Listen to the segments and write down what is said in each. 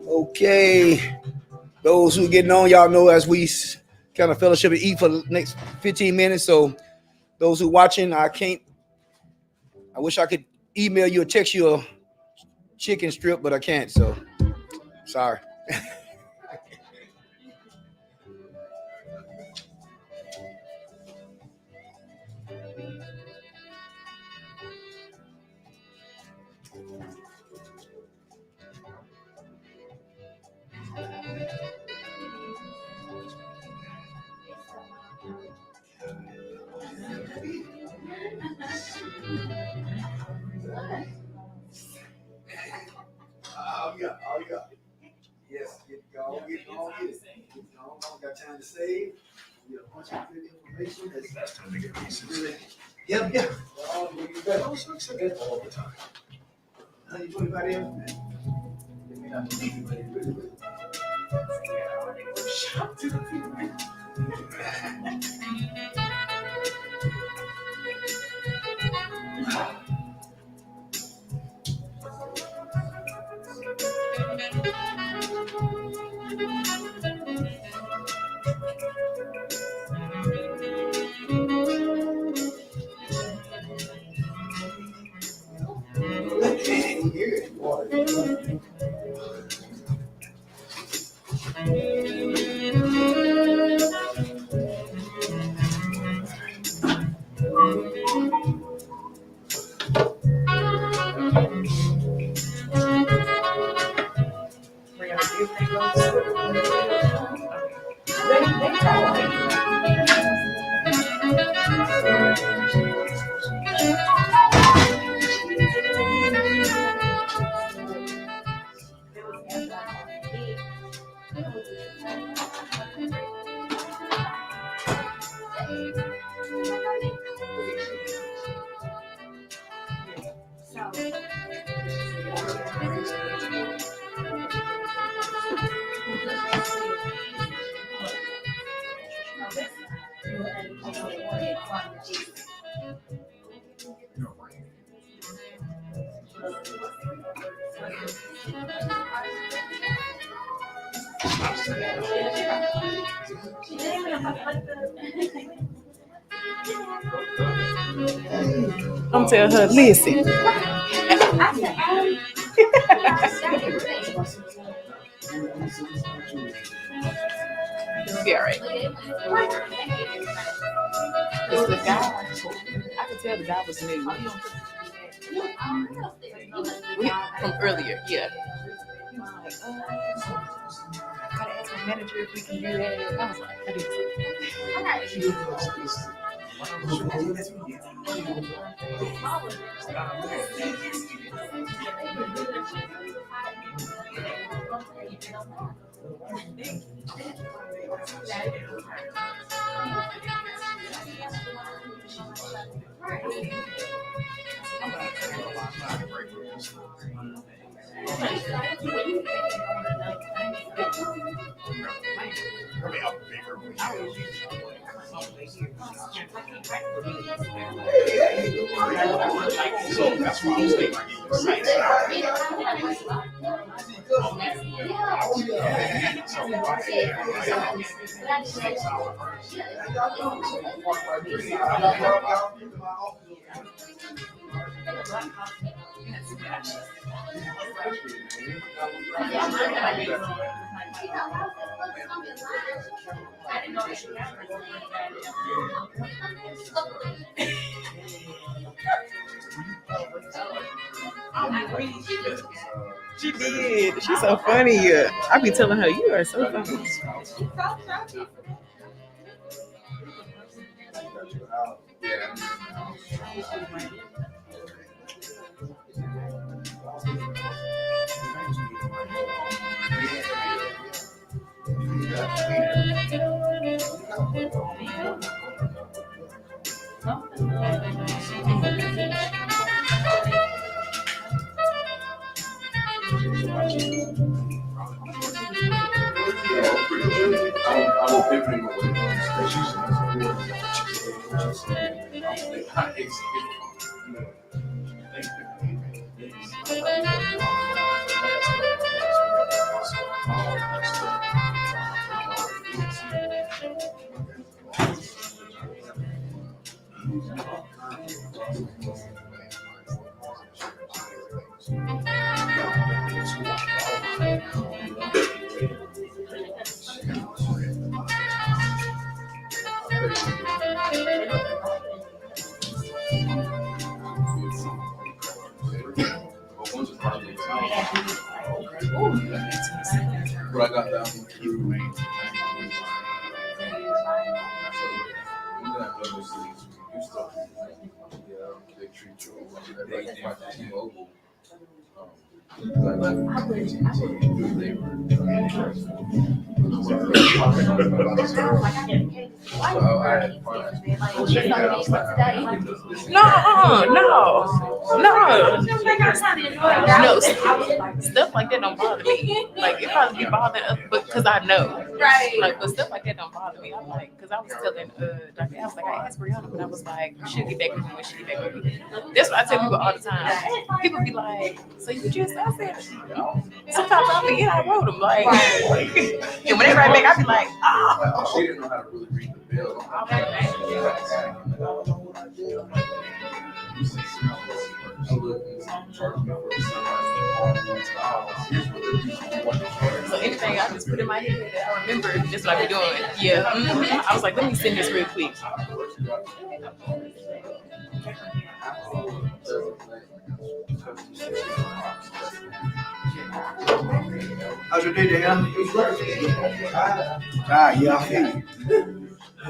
Okay. Those who are getting on, y'all know as we kind of fellowship and eat for the next 15 minutes. So those who watching, I wish I could email you or text you a chicken strip, but I can't. So sorry. Oh, yeah. Yes, get on. Got time to save. You got a bunch of good information. That's time to get pieces. Yep. Oh, you better. All the time. You put anybody else, man? Shout to the people. I'm tell her, listen. Yeah, right. It's the guy. I could tell the guy was new. From earlier, yeah. He was like, I gotta ask my manager if we can do that. I was like, I do. So that's why I was thinking. She did. She's so funny. I be telling her, you are so funny. But I got that one through. They treat you like T-Mobile. No, stuff like that don't bother me. Like it probably be bothering us, but because I know, right? Like, but stuff like that don't bother me. I'm like, because I was telling Dr. I was like, I asked Brianna, but I was like, she'll get back with me when she get back with me. That's what I tell people all the time. People be like, so you just I said, sometimes I forget I wrote them. Like, and when they write back, I be like, oh. She didn't know how to really read the bill. So anything I just put in my head that I remember, that's what I be doing. Yeah. Mm-hmm. I was like, let me send this real quick. How's your day, Dan? Yeah, I feel you.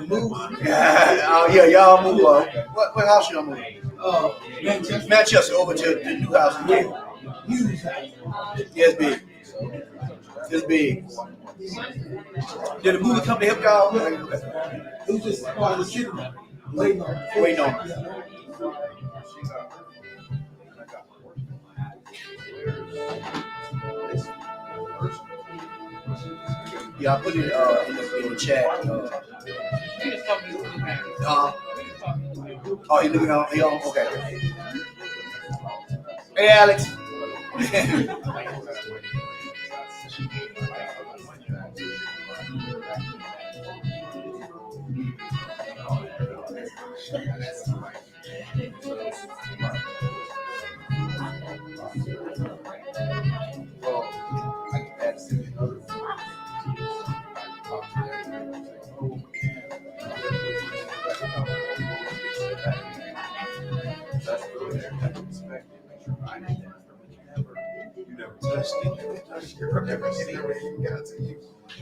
Move? Yeah, y'all move. What house y'all moving? Manchester over to the new house. Yes, big. It's big. Did the movie company help y'all? It was just part of the shit. Waiting on. Yeah, I put it in the chat. Oh, he looking on. He on. Okay. Hey, Alex.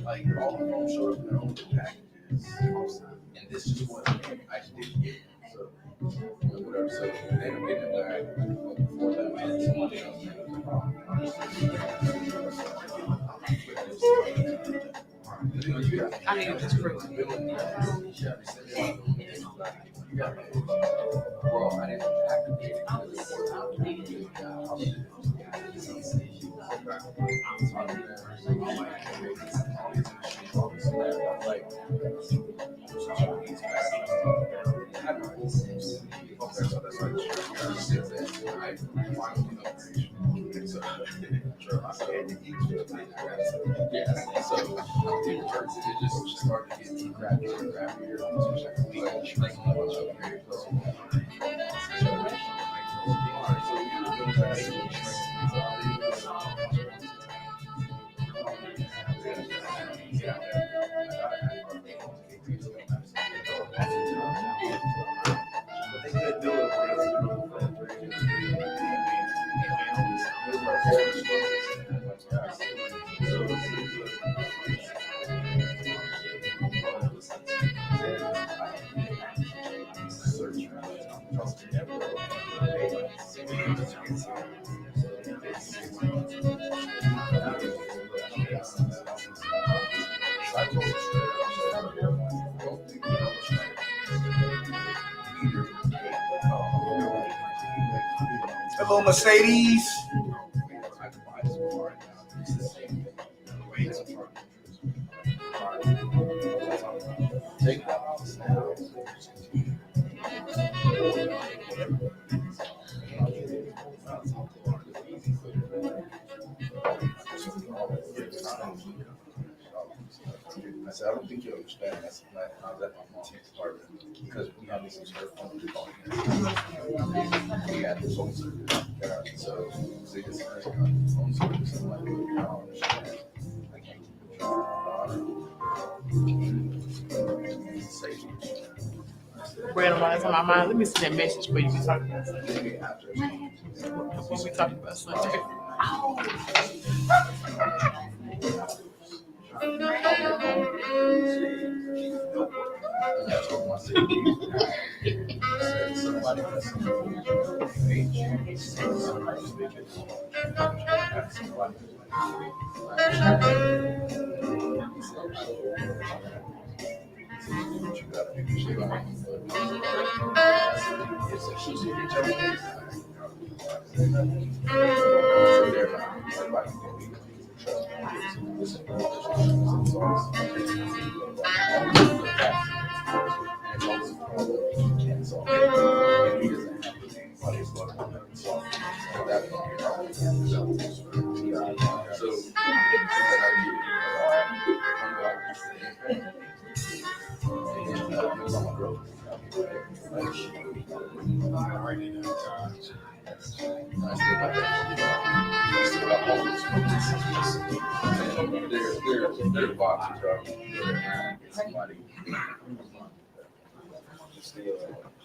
Like all the phone shows their own packages, and this just wasn't. I just didn't get it. So whatever. So they didn't like before that. Somebody else made it. I need this fruit. Well, I didn't activate it. Hello, Mercedes. I said, I don't think you understand. That's my mom's apartment because we have this phone. We had this phone service. So they just phone service. I'm like, I don't understand. I can't keep it. Random lines on my mind. Let me send that message for you. We talking about Sunday. We talking about Sunday.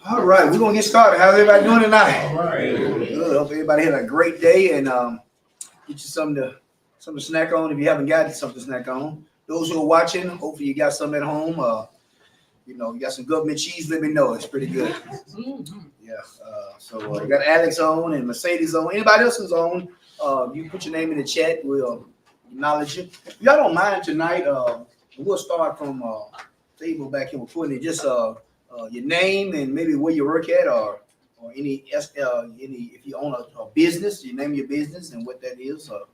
All right, we're gonna get started. How's everybody doing tonight? All right. Good. Hope everybody had a great day and get you something to snack on if you haven't got something to snack on. Those who are watching, hopefully you got some at home. You got some government cheese. Let me know. It's pretty good. Yeah. So you got Alex on and Mercedes on. Anybody else who's on? You put your name in the chat. We'll acknowledge you. If y'all don't mind tonight, we'll start from table back here with Courtney. Just your name and maybe where you work at, or any if you own a business, you name your business and what that is. All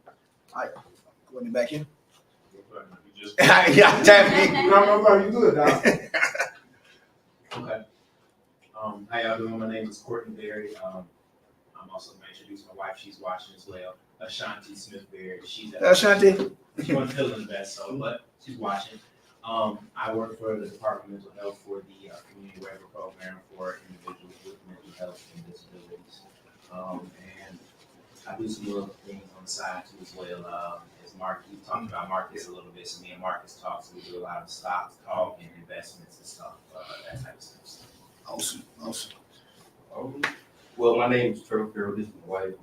right, Courtney back here. Yeah, tap No, you good, dog. Okay. How y'all doing? My name is Courtney Berry. I'm also going to introduce my wife. She's watching as well. Ashanti Smith Berry. She's Ashanti. She wasn't feeling the best, but she's watching. I work for the Department of Mental Health for the Community Waiver Program for individuals with mental health and disabilities. And I do some little things on the side too as well. As Mark, you talked about Marcus a little bit, so me and Marcus talk, so we do a lot of stocks, talk, and investments and stuff, that type of stuff. Awesome. Well, my name is Trevor Farrell. This is my wife.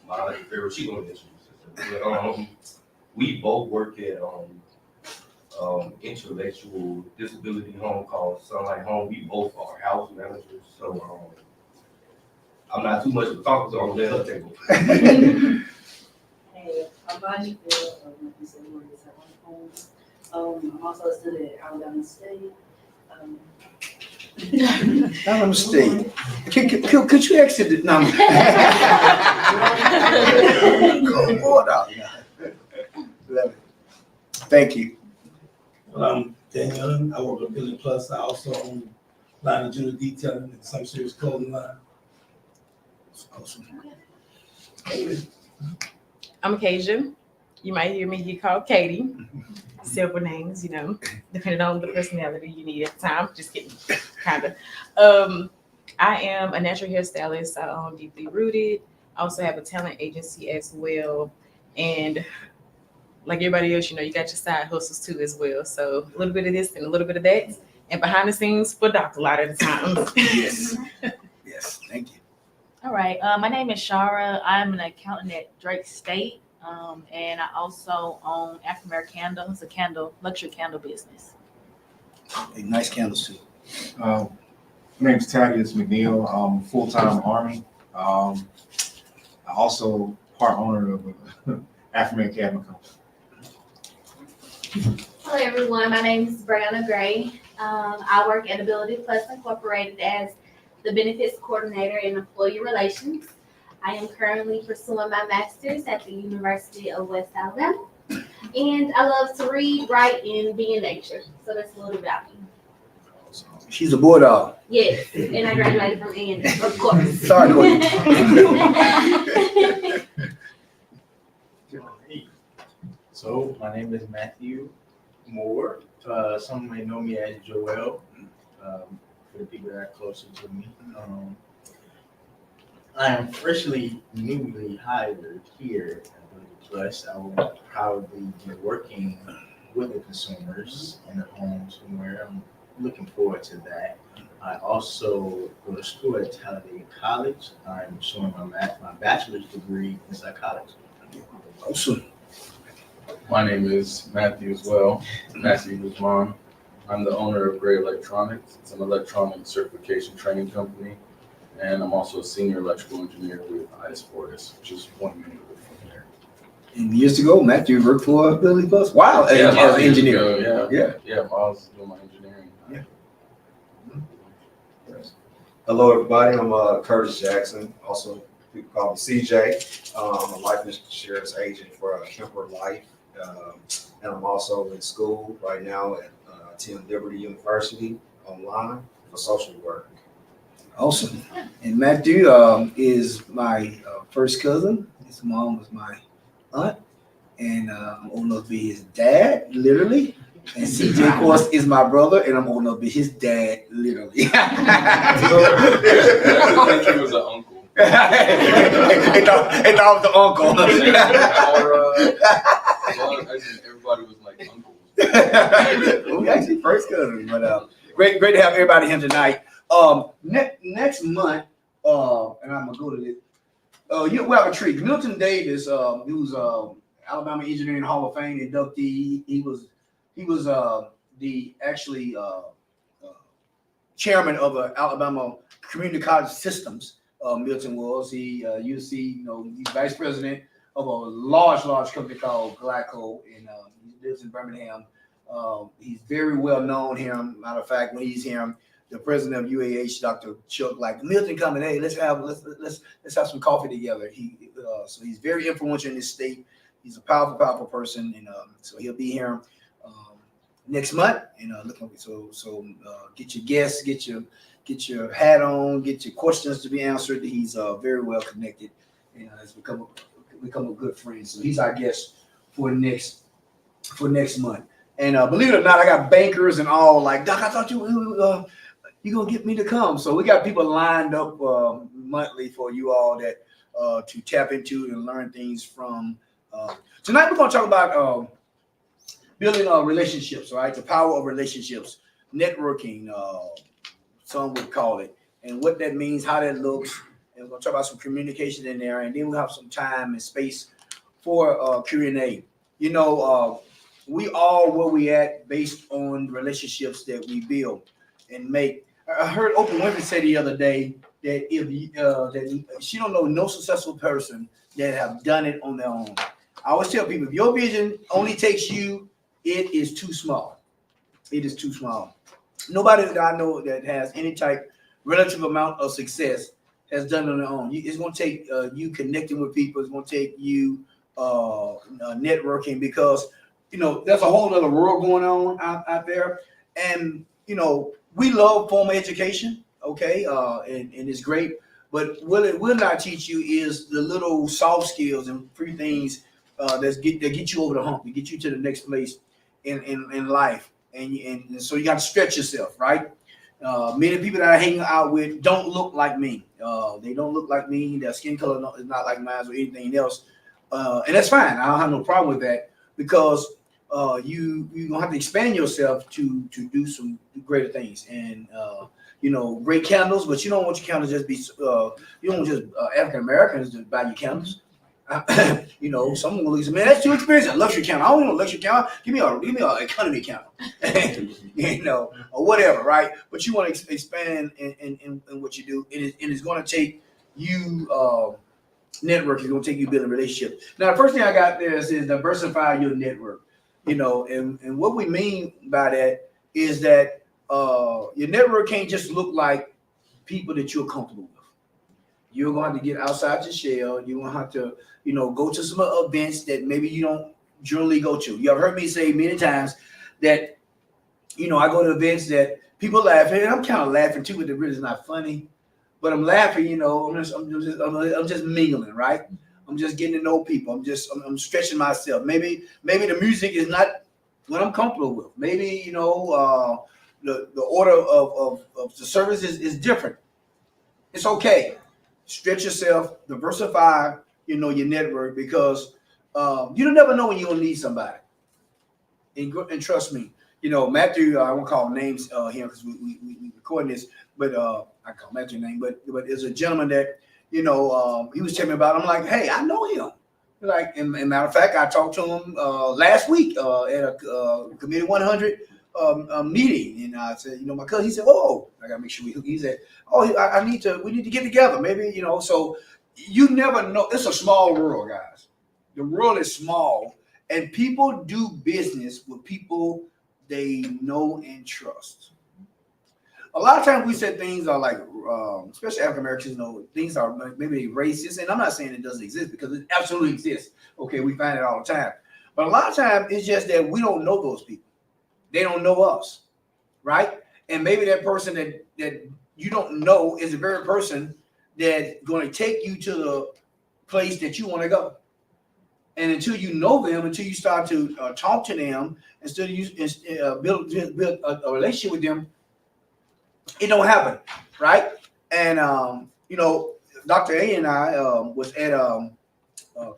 Monica Farrell. She's gonna introduce herself. But we both work at intellectual disability home called Sunlight Home. We both are house managers, so I'm not too much of a talker, so I'm gonna let her take over. Hey, I'm Bonnie Phil. Like you said, we work at home. I'm also a student at Alabama State. Alabama State. Could you exit the number? Thank you. Well, I'm Daniel. I work at Billy Plus. I also own line of junior detailing and some serious clothing line. Awesome. I'm Cajun. You might hear me get called Katie. Several names, depending on the personality you need at the time. Just kidding, kind of. I am a natural hairstylist. I own Deeply Rooted. I also have a talent agency as well. And like everybody else, you got your side hustles too as well. So a little bit of this and a little bit of that. And behind the scenes for Doc a lot of the times. Yes. Yes. Thank you. All right. My name is Shara. I'm an accountant at Drake State. And I also own Afro Candle. It's a luxury candle business. Hey, nice candles too. My name's Thaddeus McNeil. I'm full-time Army. I also part owner of Afro Cabinet Company. Hello everyone, my name is Brianna Gray. I work at Ability Plus Incorporated as the Benefits Coordinator in Employee Relations. I am currently pursuing my master's at the University of West Alabama. And I love to read, write, and be in nature. So that's a little about me. She's a bulldog. Yes, and I graduated from A&M, of course. Sorry, So my name is Matthew Moore. Some may know me as Joel. For the people that are closer to me, I am freshly, newly hired here at Ability Plus. I will probably be working with the consumers in the homes somewhere. I'm looking forward to that. I also go to school at Talladega College. I'm showing my bachelor's degree in psychology. Awesome. My name is Matthew as well, Matthew Guzman. I'm the owner of Gray Electronics. It's an electronic certification training company. And I'm also a senior electrical engineer with IS Fortis, which is 1 minute away from here. And years ago, Matthew worked for Ability Plus. Wow, as an engineer. Yeah, I was doing my engineering. Yeah. Hello, everybody. I'm Curtis Jackson, also people call me CJ. I'm a life insurance agent for Kemper Life, and I'm also in school right now at attend Liberty University online for social work. Awesome. And Matthew is my first cousin. His mom was my aunt, and I'm old enough to be his dad, literally. And CJ, of course, is my brother, and I'm old enough to be his dad, literally. I think he was an uncle. It was the uncle. Everybody was like uncles. We actually first cousins, but great to have everybody here tonight. Next month, and I'm gonna go to this. We have a treat. Milton Davis, who's Alabama Engineering Hall of Fame inductee. He was the actually chairman of the Alabama Community College Systems. Milton was. You see, he's vice president of a large company called Glyco, and he lives in Birmingham. He's very well known here. Matter of fact, when he's here, the president of UAH, Dr. Chuck, like, Milton coming, hey, let's have some coffee together. So he's very influential in this state. He's a powerful person, and so he'll be here next month. And get your guests, get your hat on, get your questions to be answered. He's very well connected, and has become a good friend. So he's our guest for next month. And believe it or not, I got bankers and all like, Doc, I thought you gonna get me to come. So we got people lined up monthly for you all that to tap into and learn things from. Tonight we're gonna talk about building relationships, right? The power of relationships, networking, some would call it, and what that means, how that looks. And we're gonna talk about some communication in there, and then we'll have some time and space for Q&A. We all where we at based on relationships that we build and make. I heard Oprah Winfrey say the other day that that she don't know no successful person that have done it on their own. I always tell people, if your vision only takes you, it is too small. It is too small. Nobody that I know that has any type relative amount of success has done it on their own. It's going to take you connecting with people. It's going to take you networking, because there's a whole other world going on out there, and we love formal education, okay, and it's great, but what it will not teach you is the little soft skills and free things that get you over the hump, to get you to the next place in life, and so you got to stretch yourself, right? Many people that I hang out with don't look like me. They don't look like me. Their skin color is not like mine or anything else, and that's fine. I don't have no problem with that, because you're gonna have to expand yourself to do some greater things, and great candles, but you don't want your candles just be you don't want just African Americans to buy your candles. Someone will look at me, man, that's too expensive. Luxury candle. I don't want a luxury candle. Give me an economy candle, or whatever, right? But you want to expand in what you do, and it's going to take you network. It's going to take you building relationships. Now, the first thing I got there is diversify your network. And what we mean by that is that your network can't just look like people that you're comfortable with. You're going to have to get outside your shell. You're going to have to, go to some events that maybe you don't generally go to. You have heard me say many times that, I go to events that people laugh at, and I'm kind of laughing too, but it really is not funny. But I'm laughing, I'm just mingling, right? I'm just getting to know people. I'm stretching myself. Maybe the music is not what I'm comfortable with. Maybe, the order of the service is different. It's okay. Stretch yourself, diversify, your network, because you don't never know when you're gonna need somebody. And trust me, Matthew, I won't call names here because we recording this, but I call Matthew name, but there's a gentleman that he was telling me about. I'm like, hey, I know him. Like, and matter of fact, I talked to him last week at a Committee 100 meeting, and I said, my cousin, he said, oh, I gotta make sure he said, oh, we need to get together, maybe, so you never know. It's a small world, guys. The world is small, and people do business with people they know and trust. A lot of times we said things are like, especially African Americans, things are maybe racist, and I'm not saying it doesn't exist because it absolutely exists. Okay, we find it all the time, but a lot of times it's just that we don't know those people. They don't know us, right? And maybe that person that you don't know is the very person that's going to take you to the place that you want to go. And until you know them, until you start to talk to them, instead of you build a relationship with them, it don't happen, right? And Dr. A and I was at a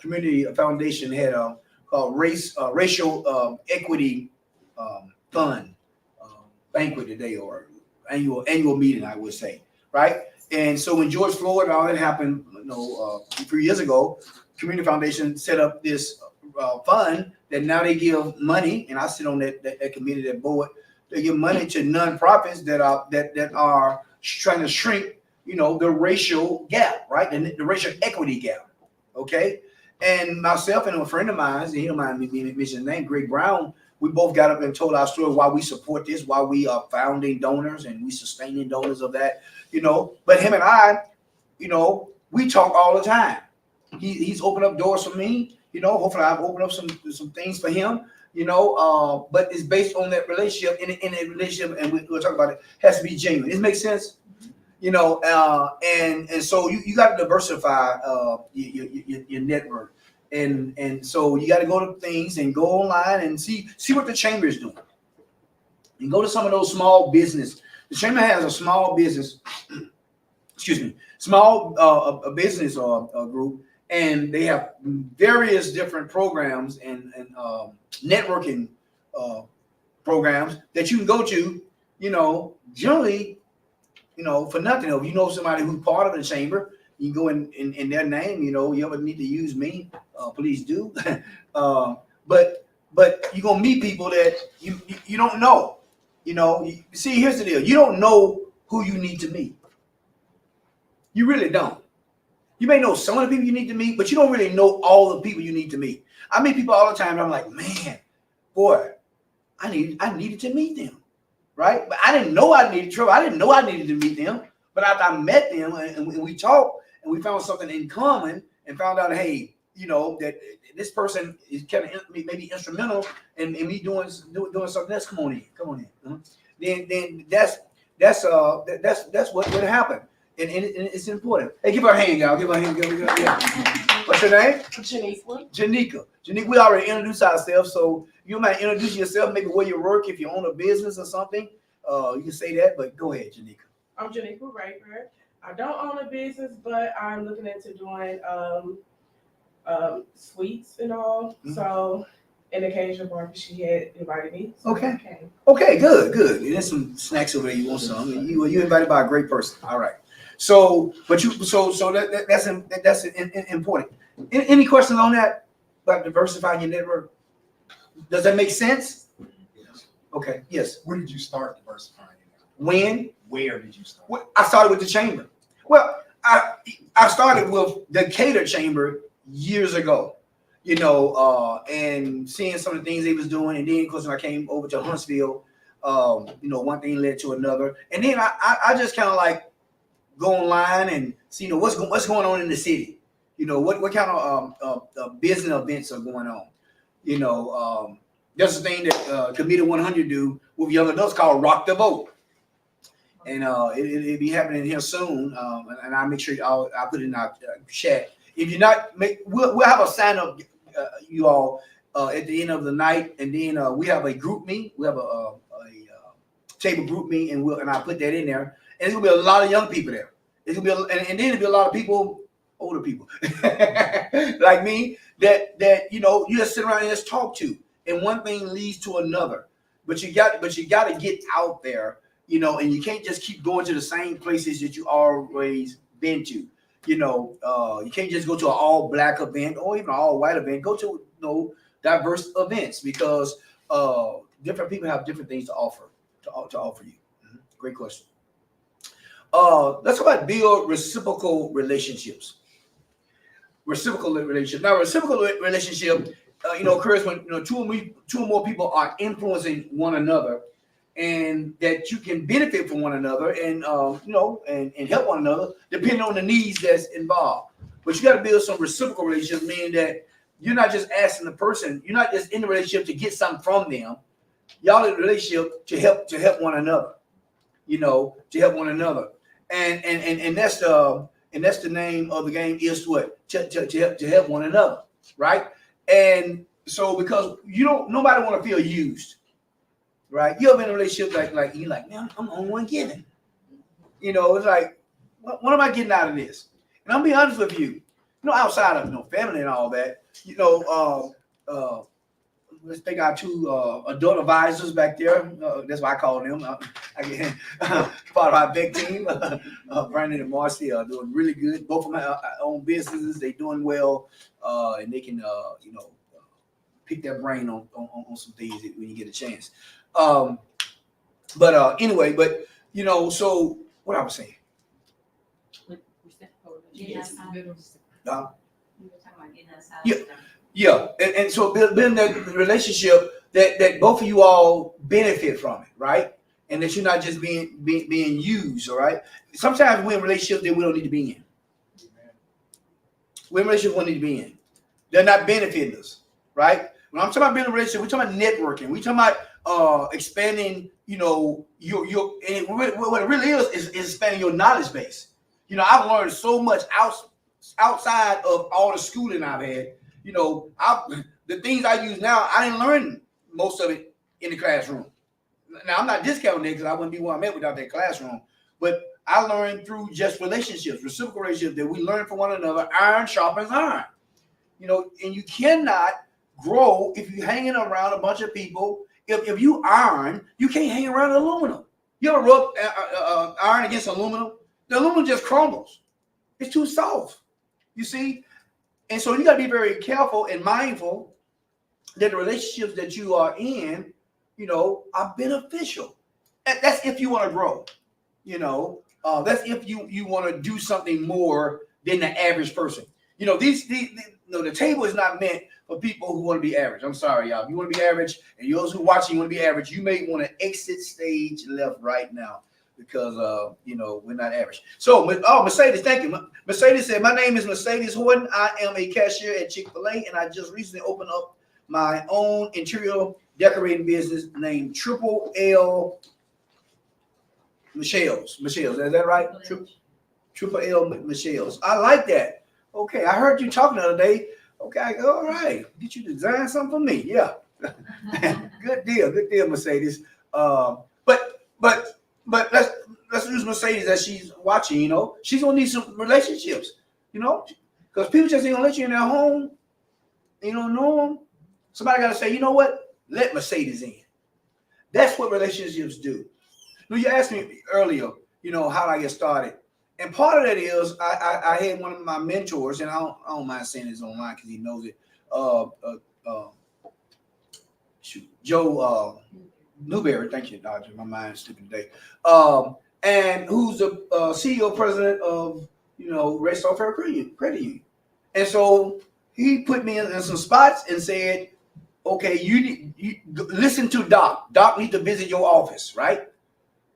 community foundation had called racial equity fund banquet today, or annual meeting, I would say, right? And so when George Floyd and all that happened, a few years ago, Community Foundation set up this fund that now they give money, and I sit on that committee, that board. They give money to nonprofits that are trying to shrink, the racial gap, right? The racial equity gap. Okay. And myself and a friend of mine, he don't mind me mentioning his name, Greg Brown, we both got up and told our story why we support this, why we are founding donors and we sustaining donors of that, But him and I, we talk all the time. He's opened up doors for me, Hopefully I've opened up some things for him. But it's based on that relationship. In a relationship, and we'll talk about it, has to be genuine. It makes sense, and so you got to diversify your network, and so you got to go to things and go online and see what the chamber is doing, and go to some of those small business. The chamber has a small business, small business group. And they have various different programs and networking programs that you can go to, generally, for nothing. If you know somebody who's part of the chamber, you can go in their name, you ever need to use me, please do. But you're going to meet people that you don't know, See, here's the deal. You don't know who you need to meet. You really don't. You may know some of the people you need to meet, but you don't really know all the people you need to meet. I meet people all the time, and I'm like, man, boy, I needed to meet them, right? But I didn't know I needed trouble. I didn't know I needed to meet them. But after I met them and we talked and we found something in common and found out, hey, that this person is kind of maybe instrumental in me doing something else. Come on in. Then that's what would happen. And it's important. Hey, give her a hand, y'all. Give her a hand. Yeah. What's your name? Janika. Janika, we already introduced ourselves, so you might introduce yourself, maybe where you work, if you own a business or something. You can say that, but go ahead, Janika. I'm Janika Rayford. I don't own a business, but I'm looking into doing sweets and all. Mm-hmm. So, an occasion Barbie, she had invited me. So Okay, good. There's some snacks over there. You want some? You invited by a great person. All right. So, but that's important. Any questions on that about diversifying your network? Does that make sense? Yes. Okay. Yes. When did you start diversifying? When? Where did you start? I started with the chamber. Well, I started with the Decatur Chamber years ago, and seeing some of the things they was doing, and then of course when I came over to Huntsville, one thing led to another, and then I just kind of like go online and see what's going on in the city, what kind of business events are going on. There's a thing that Committee 100 do with young adults called Rock the Vote, and it'll be happening here soon, and I'll make sure I'll put it in our chat. If you're not, we'll have a sign up, you all, at the end of the night, and then we have a group meet. We have a table group meet, and I'll put that in there. And it's gonna be a lot of young people there. It's gonna be, and then it'll be a lot of people, older people, like me, that you just sit around and just talk to, and one thing leads to another. But you got to get out there, and you can't just keep going to the same places that you always been to. You know, you can't just go to an all black event or even an all white event. Go to diverse events because different people have different things to offer to offer you. Great question. Let's talk about build reciprocal relationships. Reciprocal relationship. Now, reciprocal relationship, occurs when two or more people are influencing one another, and that you can benefit from one another, and and help one another depending on the needs that's involved. But you got to build some reciprocal relationships, meaning that you're not just asking the person, you're not just in the relationship to get something from them. Y'all in the relationship to help one another. To help one another, and that's the name of the game is what to help one another, right? And so because nobody want to feel used, right? You ever been in a relationship like you're like, man, I'm the only one giving. It's like, what am I getting out of this? And I'm be honest with you, outside of family and all that, let's take our two adult advisors back there. That's what I call them. Part of our big team. Brandon and Marcy are doing really good. Both of them have own businesses. They're doing well, and they can, pick their brain on some things when you get a chance. Anyway, so what I was saying. Yeah, and so building that relationship that both of you all benefit from it, right? And that you're not just being used, all right? Sometimes we're in relationships that we don't need to be in. We're in relationships we don't need to be in. They're not benefiting us, right? When I'm talking about building a relationship, we're talking about networking. We're talking about expanding, your and what it really is expanding your knowledge base. I've learned so much outside of all the schooling I've had. The things I use now, I didn't learn most of it in the classroom. Now, I'm not discounting it because I wouldn't be where I'm at without that classroom. But I learned through just relationships, reciprocal relationships that we learn from one another. Iron sharpens iron. And you cannot grow if you're hanging around a bunch of people. If you iron, you can't hang around aluminum. You ever rub iron against aluminum? The aluminum just crumbles. It's too soft. You see? And so you got to be very careful and mindful that the relationships that you are in, are beneficial. That's if you want to grow. That's if you want to do something more than the average person. The table is not meant for people who want to be average. I'm sorry, y'all. If you want to be average, and those who are watching want to be average, you may want to exit stage left right now. Because we're not average. So, Mercedes, thank you. Mercedes said, "My name is Mercedes Horton. I am a cashier at Chick-fil-A, and I just recently opened up my own interior decorating business named Triple L Michelle's. Is that right? Triple L Michelle's. I like that. Okay, I heard you talking the other day. Okay, all right. Get you to design something for me. Yeah. Good deal, Mercedes. But let's use Mercedes as she's watching, she's gonna need some relationships, because people just ain't gonna let you in their home. You don't know them. Somebody gotta say, you know what? Let Mercedes in. That's what relationships do. You asked me earlier, how I get started. And part of that is I had one of my mentors, and I don't mind saying this online because he knows it. Joe Newberry, thank you, Doctor. My mind's slipping today. And who's the CEO president of Racehorse Fair Credit Union. And so he put me in some spots and said, okay, you listen to Doc. Doc needs to visit your office, right?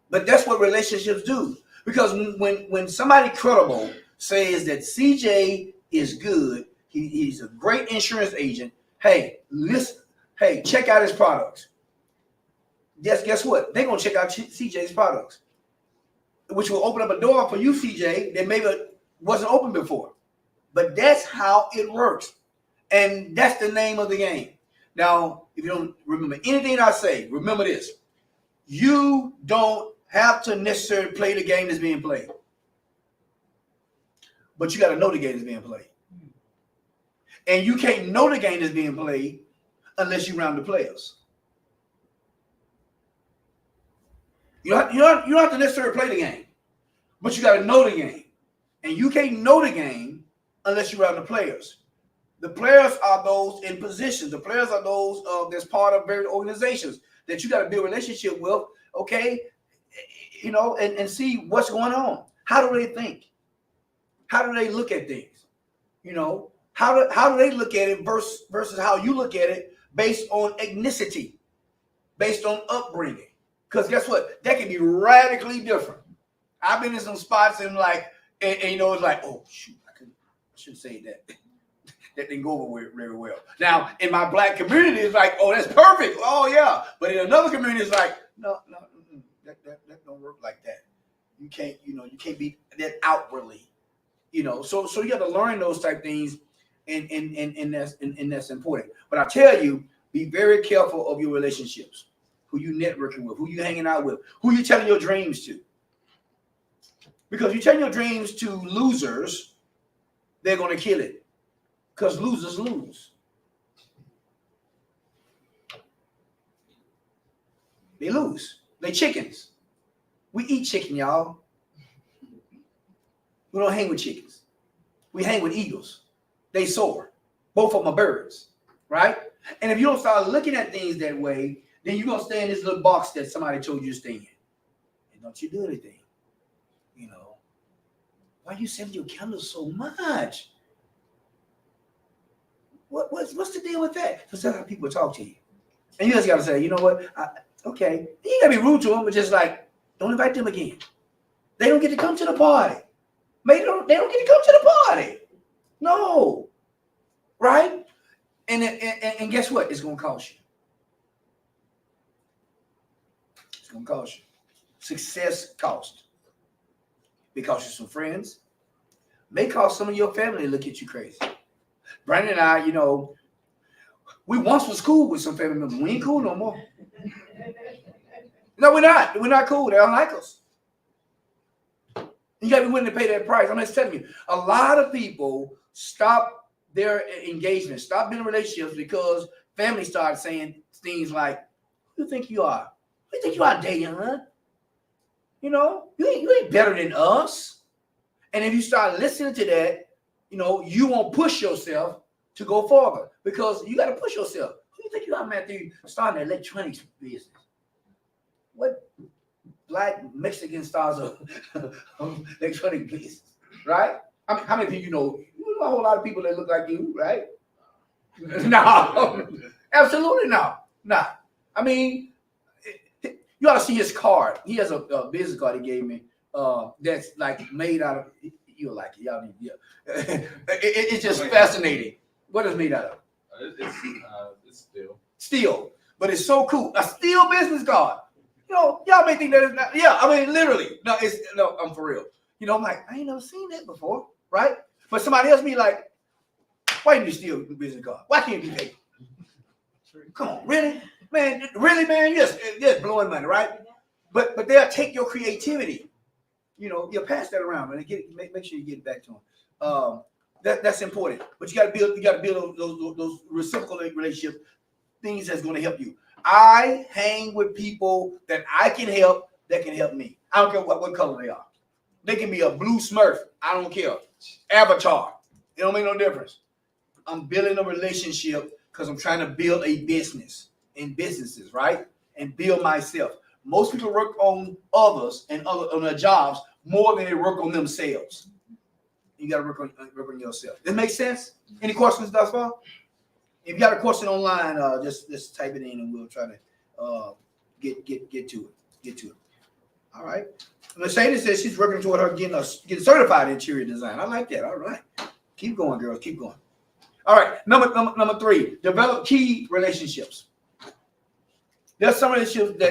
But that's what relationships do. Because when somebody credible says that CJ is good, he's a great insurance agent, hey, listen, hey, check out his products. Guess what? They're going to check out CJ's products, which will open up a door for you, CJ, that maybe wasn't open before. But that's how it works. And that's the name of the game. Now, if you don't remember anything I say, remember this. You don't have to necessarily play the game that's being played. But you got to know the game that's being played. And you can't know the game that's being played unless you're around the players. You don't have to necessarily play the game, but you got to know the game. And you can't know the game unless you're around the players. The players are those in positions. The players are those that's part of various organizations that you got to build a relationship with, okay? You know, and see what's going on. How do they think? How do they look at things? You know, how do they look at it versus how you look at it based on ethnicity, based on upbringing? Because guess what? That can be radically different. I've been in some spots and like, and you know, it's like, oh shoot, I shouldn't say that. That didn't go over very well. Now, in my black community, it's like, oh, that's perfect. Oh yeah. But in another community, it's like, no, that don't work like that. You can't, you know, you can't be that outwardly, you know. So you have to learn those type things, and that's important. But I tell you, be very careful of your relationships, who you networking with, who you hanging out with, who you telling your dreams to. Because you tell your dreams to losers, they're gonna kill it. Because losers lose. They lose. They chickens. We eat chicken, y'all. We don't hang with chickens. We hang with eagles. They soar. Both of them are birds, right? And if you don't start looking at things that way, then you're going to stay in this little box that somebody told you to stay in. And don't you do anything. You know, why you sending your candles so much? What's the deal with that? Because that's how people talk to you. And you just got to say, you know what? Okay. You got to be rude to them, but just like, don't invite them again. They don't get to come to the party. Maybe they don't get to come to the party. No. Right? And guess what? It's going to cost you. It's going to cost you. Success cost. May cost you some friends. May cost some of your family to look at you crazy. Brandon and I, you know, we once was cool with some family members. We ain't cool no more. No, we're not. We're not cool. They don't like us. You got to be willing to pay that price. I'm just telling you, a lot of people stop their engagement, stop being in relationships because family started saying things like, who you think you are? Who you think you are dating, huh? You know, you ain't better than us. And if you start listening to that, you know, you won't push yourself to go farther because you got to push yourself. Who do you think you are, Matthew? Starting an electronics business. What black Mexican stars of electronic business, right? I mean, how many people you know? You know a whole lot of people that look like you, right? No, absolutely not. Nah. I mean, you ought to see his card. He has a business card he gave me that's like made out of. You'll like it. Y'all need, yeah. It's just fascinating. What is it made out of? It's steel. Steel. But it's so cool. A steel business card. You know, y'all may think that is not. Yeah, I mean, literally. No, I'm for real. You know, I'm like, I ain't never seen that before, right? But somebody else be like, why you need a steel business card? Why can't you pay? Come on, really? Man, really, man? Yes, blowing money, right? But they'll take your creativity. You know, you'll pass that around, and make sure you get it back to them. That's important. But you got to build those reciprocal relationships, things that's going to help you. I hang with people that I can help that can help me. I don't care what color they are. They can be a blue Smurf. I don't care. Avatar. It don't make no difference. I'm building a relationship because I'm trying to build a business and businesses, right? And build myself. Most people work on others and on their jobs more than they work on themselves. You got to work on yourself. Does it make sense? Any questions thus far? If you got a question online, just type it in and we'll try to get to it. Get to it. All right. Mercedes says she's working toward her getting certified in interior design. I like that. All right. Keep going, girls. Keep going. All right. Number 3, develop key relationships. There's some relationships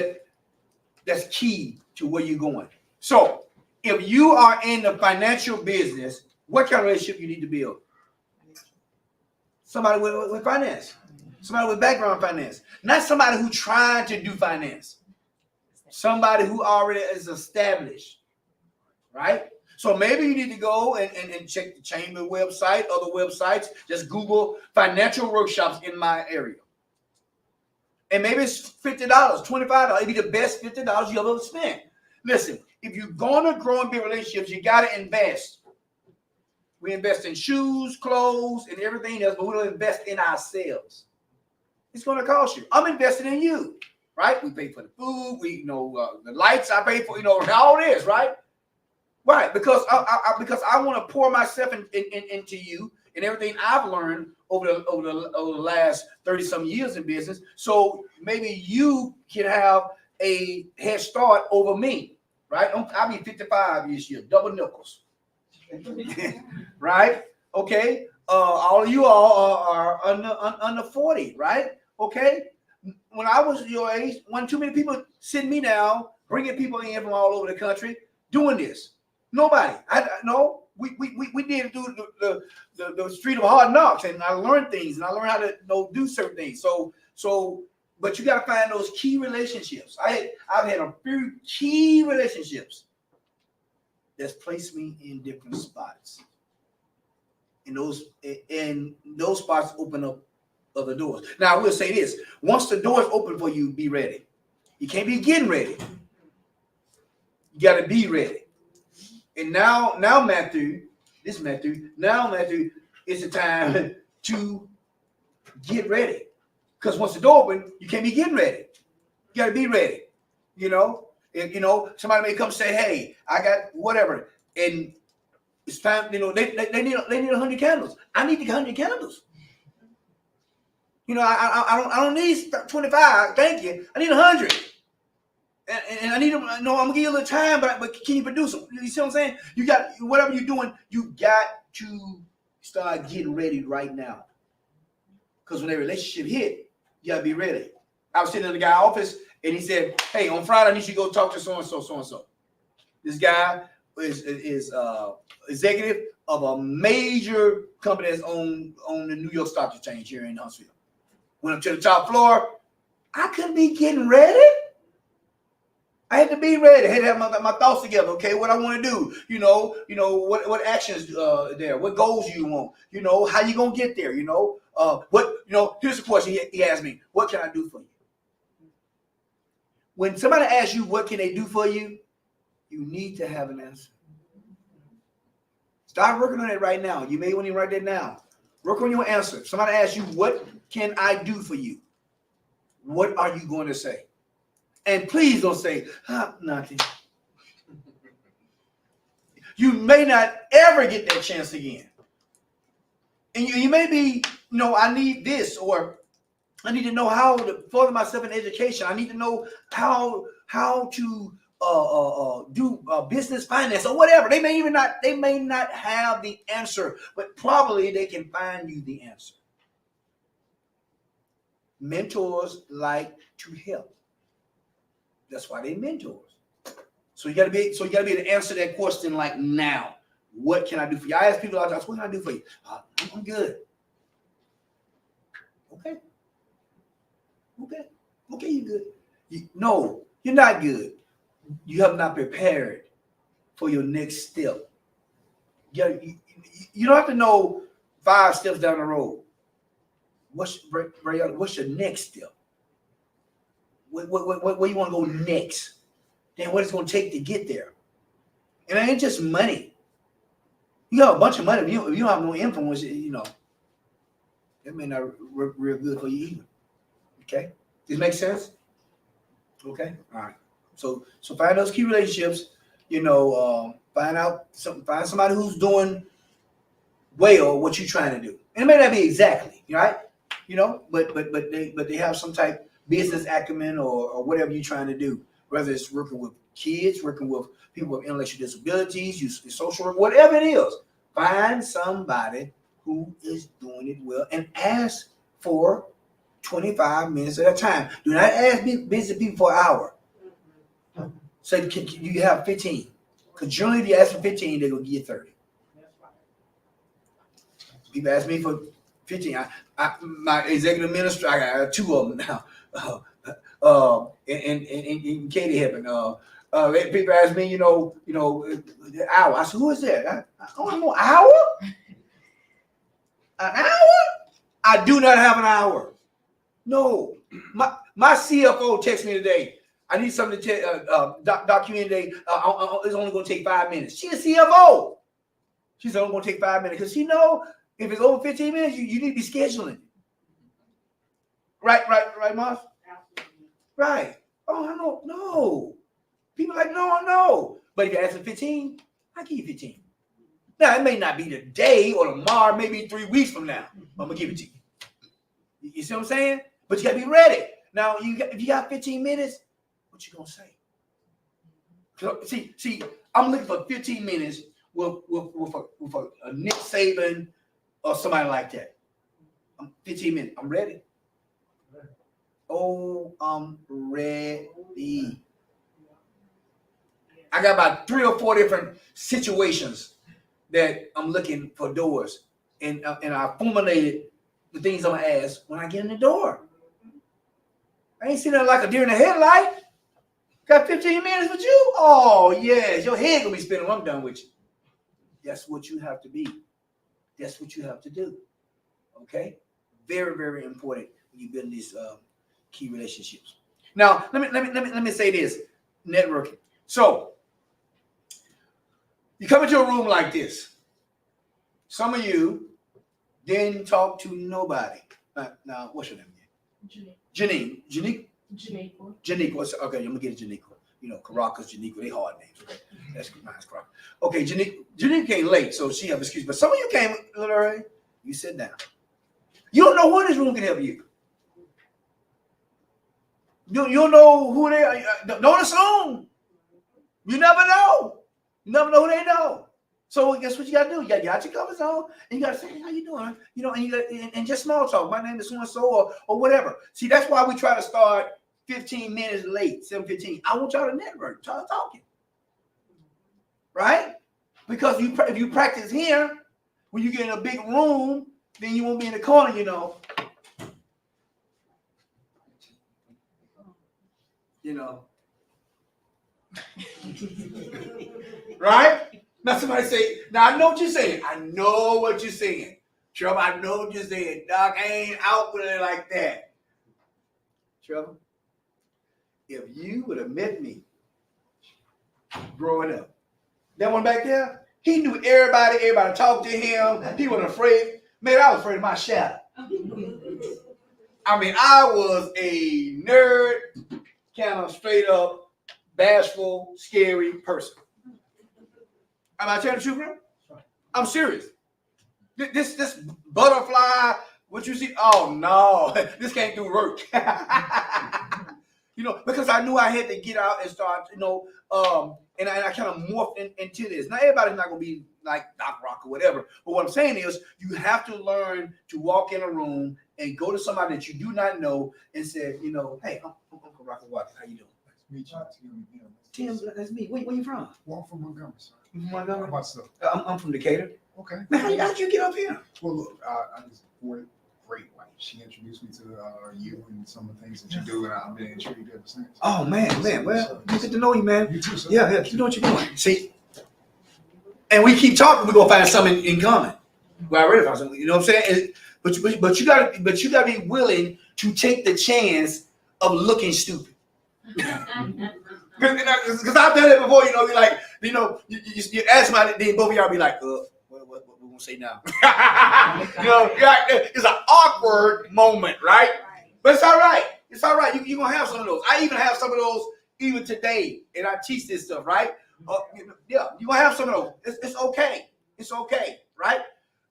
that's key to where you're going. So if you are in the financial business, what kind of relationship you need to build? Somebody with finance. Somebody with background finance. Not somebody who tried to do finance. Somebody who already is established. Right? So maybe you need to go and check the chamber website, other websites. Just Google financial workshops in my area. And maybe it's $50, $25. It'd be the best $50 you've ever spent. Listen, if you're going to grow and build relationships, you got to invest. We invest in shoes, clothes, and everything else, but we don't invest in ourselves. It's going to cost you. I'm investing in you, right? We pay for the food, the lights I pay for, all this, right? Right, because I want to pour myself into you and everything I've learned over the last 30-some years in business. So maybe you can have a head start over me, right? I'll be 55 this year, double nickels. Right? Okay. All of you all are under 40, right? Okay. When I was your age, when too many people sitting me down, bringing people in from all over the country doing this. Nobody. We did do the street of hard knocks, and I learned things, and I learned how to do certain things. But you got to find those key relationships. I've had a few key relationships that's placed me in different spots. And those spots open up other doors. Now, I will say this. Once the doors open for you, be ready. You can't be getting ready. You got to be ready. And now Matthew, it's the time to get ready. Because once the door open, you can't be getting ready. You got to be ready. Somebody may come say, "Hey, I got whatever," and it's time. They need 100 candles. I need 100 candles. I don't need 25. Thank you. I need 100. And I need them. No, I'm gonna give you a little time, but can you produce them? You see what I'm saying? You got whatever you're doing. You got to start getting ready right now. Because when that relationship hit, you gotta be ready. I was sitting in the guy's office, and he said, "Hey, on Friday, I need you to go talk to so and so. This guy is executive of a major company that's on the New York Stock Exchange here in Huntsville. Went up to the top floor. I couldn't be getting ready. I had to be ready. I had to have my thoughts together. Okay, what I want to do. What actions there? What goals you want? How you gonna get there? Here's the question he asked me. What can I do for you? When somebody asks you what can they do for you, you need to have an answer. Start working on it right now. You may want to write that down. Work on your answer. If somebody asks you, what can I do for you? What are you going to say? And please don't say, nothing. You may not ever get that chance again. And you may be, I need this, or I need to know how to further myself in education. I need to know how to do business finance or whatever. They may not have the answer, but probably they can find you the answer. Mentors like to help. That's why they mentors. So you gotta be able to answer that question like now. What can I do for you? I ask people all the time, what can I do for you? I'm good. Okay, you're good. No, you're not good. You have not prepared for your next step. You don't have to know 5 steps down the road. What's your next step? Where you want to go next? Then what it's going to take to get there? And it ain't just money. You got a bunch of money. If you don't have no influence, it may not work real good for you either. Okay? Does it make sense? Okay? All right. So find those key relationships. Find somebody who's doing well what you're trying to do. And it may not be exactly, right? But they have some type business acumen or whatever you're trying to do, whether it's working with kids, working with people with intellectual disabilities, social work, whatever it is. Find somebody who is doing it well and ask for 25 minutes at a time. Do not ask busy people for an hour. Say, can you have 15? Because generally, if you ask for 15, they're going to give you 30. People ask me for 15. My executive minister, I got 2 of them now. And Katie Heppen. People ask me, the hour. I said, who is that? I don't know, hour? An hour? I do not have an hour. No. My CFO texted me today. I need something to document today. It's only going to take 5 minutes. She's a CFO. She said, I'm gonna take 5 minutes. Because she know if it's over 15 minutes, you need to be scheduling. Right, Marv? Right. Oh, no. People like, no. But if you ask for 15, I give you 15. Now, it may not be today or tomorrow, maybe 3 weeks from now. I'm going to give it to you. You see what I'm saying? But you got to be ready. Now, if you got 15 minutes, what you going to say? See, I'm looking for 15 minutes with a Nick Saban or somebody like that. 15 minutes. I'm ready. Oh, I'm ready. I got about 3 or 4 different situations that I'm looking for doors, and I formulated the things I'm gonna ask when I get in the door. I ain't seen that like a deer in the headlight. Got 15 minutes with you? Oh yes, your head gonna be spinning when I'm done with you. That's what you have to be. That's what you have to do. Okay, very, very important when you build these key relationships. Now, let me say this: networking. So, you come into a room like this. Some of you didn't talk to nobody. Now, what's your name again? Janine. Janiqua. Okay, I'm gonna get it Janiqua. You know, Caracas, Janiqua, they hard names. Okay, that's nice. Okay, Janiqua came late, so she have an excuse. But some of you came a little early. You sit down. You don't know what this room can help you. You don't know who they are. Don't assume. You never know. You never know who they know. So guess what you gotta do? You gotta get out your comfort zone and you gotta say, hey, how you doing? You know, and just small talk. My name is so and so or whatever. See, that's why we try to start 15 minutes late, 7:15. I want y'all to network, y'all talking. Right? Because if you practice here, when you get in a big room, then you won't be in the corner, you know. You know. Right? Now somebody say, now I know what you're saying. I know what you're saying. Trevor, I know what you're saying. Doc, I ain't out with it like that. Trevor, if you would have met me growing up, that one back there, he knew everybody talked to him. He wasn't afraid. Man, I was afraid of my shadow. I mean, I was a nerd, kind of straight up, bashful, scary person. Am I telling the truth, bro? I'm serious. This butterfly, what you see? Oh no, this can't do work. You know, because I knew I had to get out and start, you know, and I kind of morphed into this. Now everybody's not gonna be like Doc Rock or whatever, but what I'm saying is you have to learn to walk in a room and go to somebody that you do not know and say, you know, hey, I'm Uncle Rock Watkins. How you doing? Meet you. Tim, that's me. Where you from? Well, I'm from Montgomery, sir. Montgomery? How about stuff? I'm from Decatur. Okay. Man, how did you get up here? Well, look, I just boarded great wife. She introduced me to you and some of the things that you do, and I've been intrigued ever since. Oh man. Well, good to know you, man. You too, sir. Yeah, keep doing what you're doing. See, and we keep talking, we're gonna find something in common. Well, I already found something. You know what I'm saying? But you gotta be willing to take the chance of looking stupid. Because I've done it before, you know. You're like, you know, you ask somebody, then both of y'all be like, what we gonna say now? You know, it's an awkward moment, right? But it's all right. It's all right. You're gonna have some of those. I even have some of those even today, and I teach this stuff, right? Yeah, you're gonna have some of those. It's okay. It's okay, right?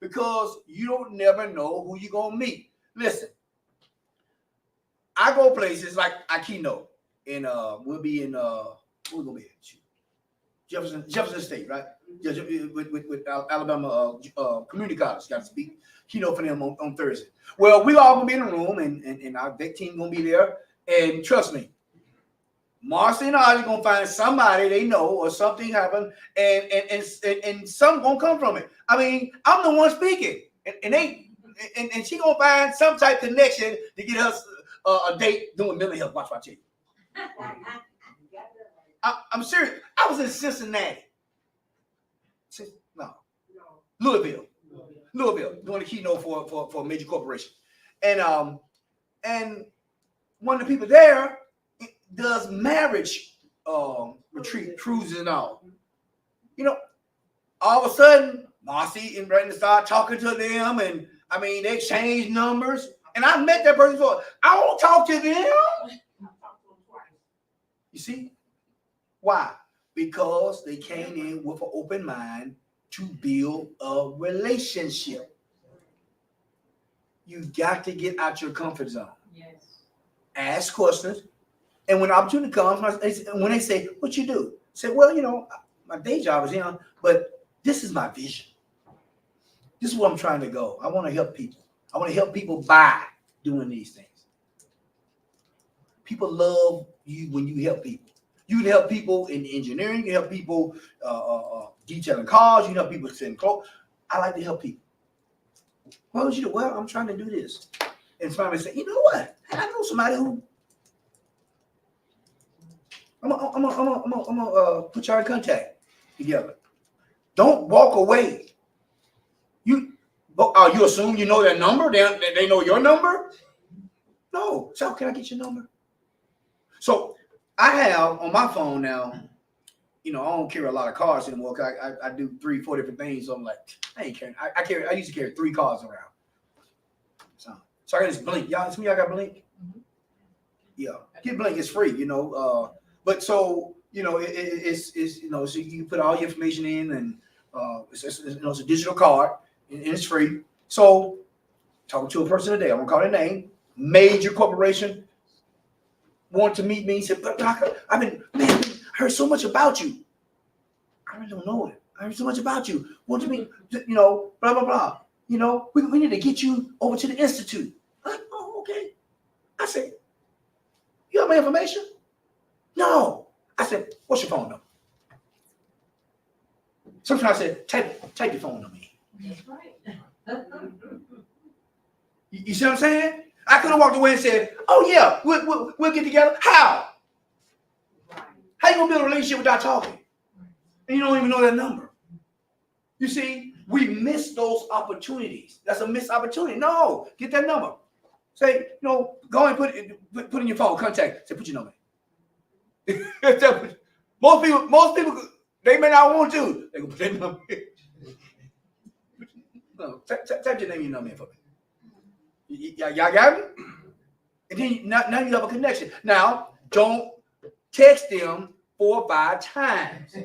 Because you don't never know who you're gonna meet. Listen, I go places like I keynote. And we'll be in we're gonna be at Jefferson State, right? With Alabama Community College. Got to speak keynote for them on Thursday. Well, we all gonna be in the room, and our vet team gonna be there. And trust me, Marcy and I are gonna find somebody they know or something happened, and some gonna come from it. I mean, I'm the one speaking, and she gonna find some type of connection to get us a date doing mental health. Watch my chick. I'm serious. I was in Cincinnati. Louisville, doing a keynote for a major corporation, and one of the people there does marriage retreat cruises and all. You know, all of a sudden Marcy and Brandon start talking to them, and I mean, they exchange numbers. And I met that person before. I don't talk to them. You see? Why? Because they came in with an open mind to build a relationship. You got to get out your comfort zone. Yes. Ask questions. And when the opportunity comes, when they say, what you do? Say, well, you know, my day job is here, but this is my vision. This is where I'm trying to go. I want to help people. I want to help people by doing these things. People love you when you help people. You can help people in engineering. You can help people detailing cars. You can help people send clothes. I like to help people. What would you do? Well, I'm trying to do this. And somebody say, you know what? I know somebody who. I'm gonna put y'all in contact together. Don't walk away. You assume you know their number? They know your number? No. So can I get your number? So I have on my phone now, you know, I don't carry a lot of cards anymore because I do 3-4 different things. So I'm like, I ain't carrying. I used to carry 3 cards around. So I got this Blink. Some of y'all got Blink? Mm-hmm. Yeah. Get Blink, it's free, you know. But so, you know, it's you know, so you put all your information in, and it's a digital card, and it's free. So talking to a person today, I'm gonna call their name, major corporation, wanted to meet me. He said, but Doctor, I heard so much about you. I really don't know it. I heard so much about you. Want to meet, you know, blah, blah, blah. You know, we need to get you over to the Institute. I'm like, oh, okay. I said, you have my information? No. I said, what's your phone number? Sometimes I said, type your phone number in. That's right. You see what I'm saying? I could have walked away and said, oh yeah, we'll get together. How? How you gonna build a relationship without talking? And you don't even know that number. You see, we miss those opportunities. That's a missed opportunity. No, get that number. Say, you know, go and put in your phone, contact. Say, put your number in. most people, they may not want to. They gonna put their number in. No, type your name, your number in for me. Y'all got me? And then now you have a connection. Now, don't text them 4 or 5 times.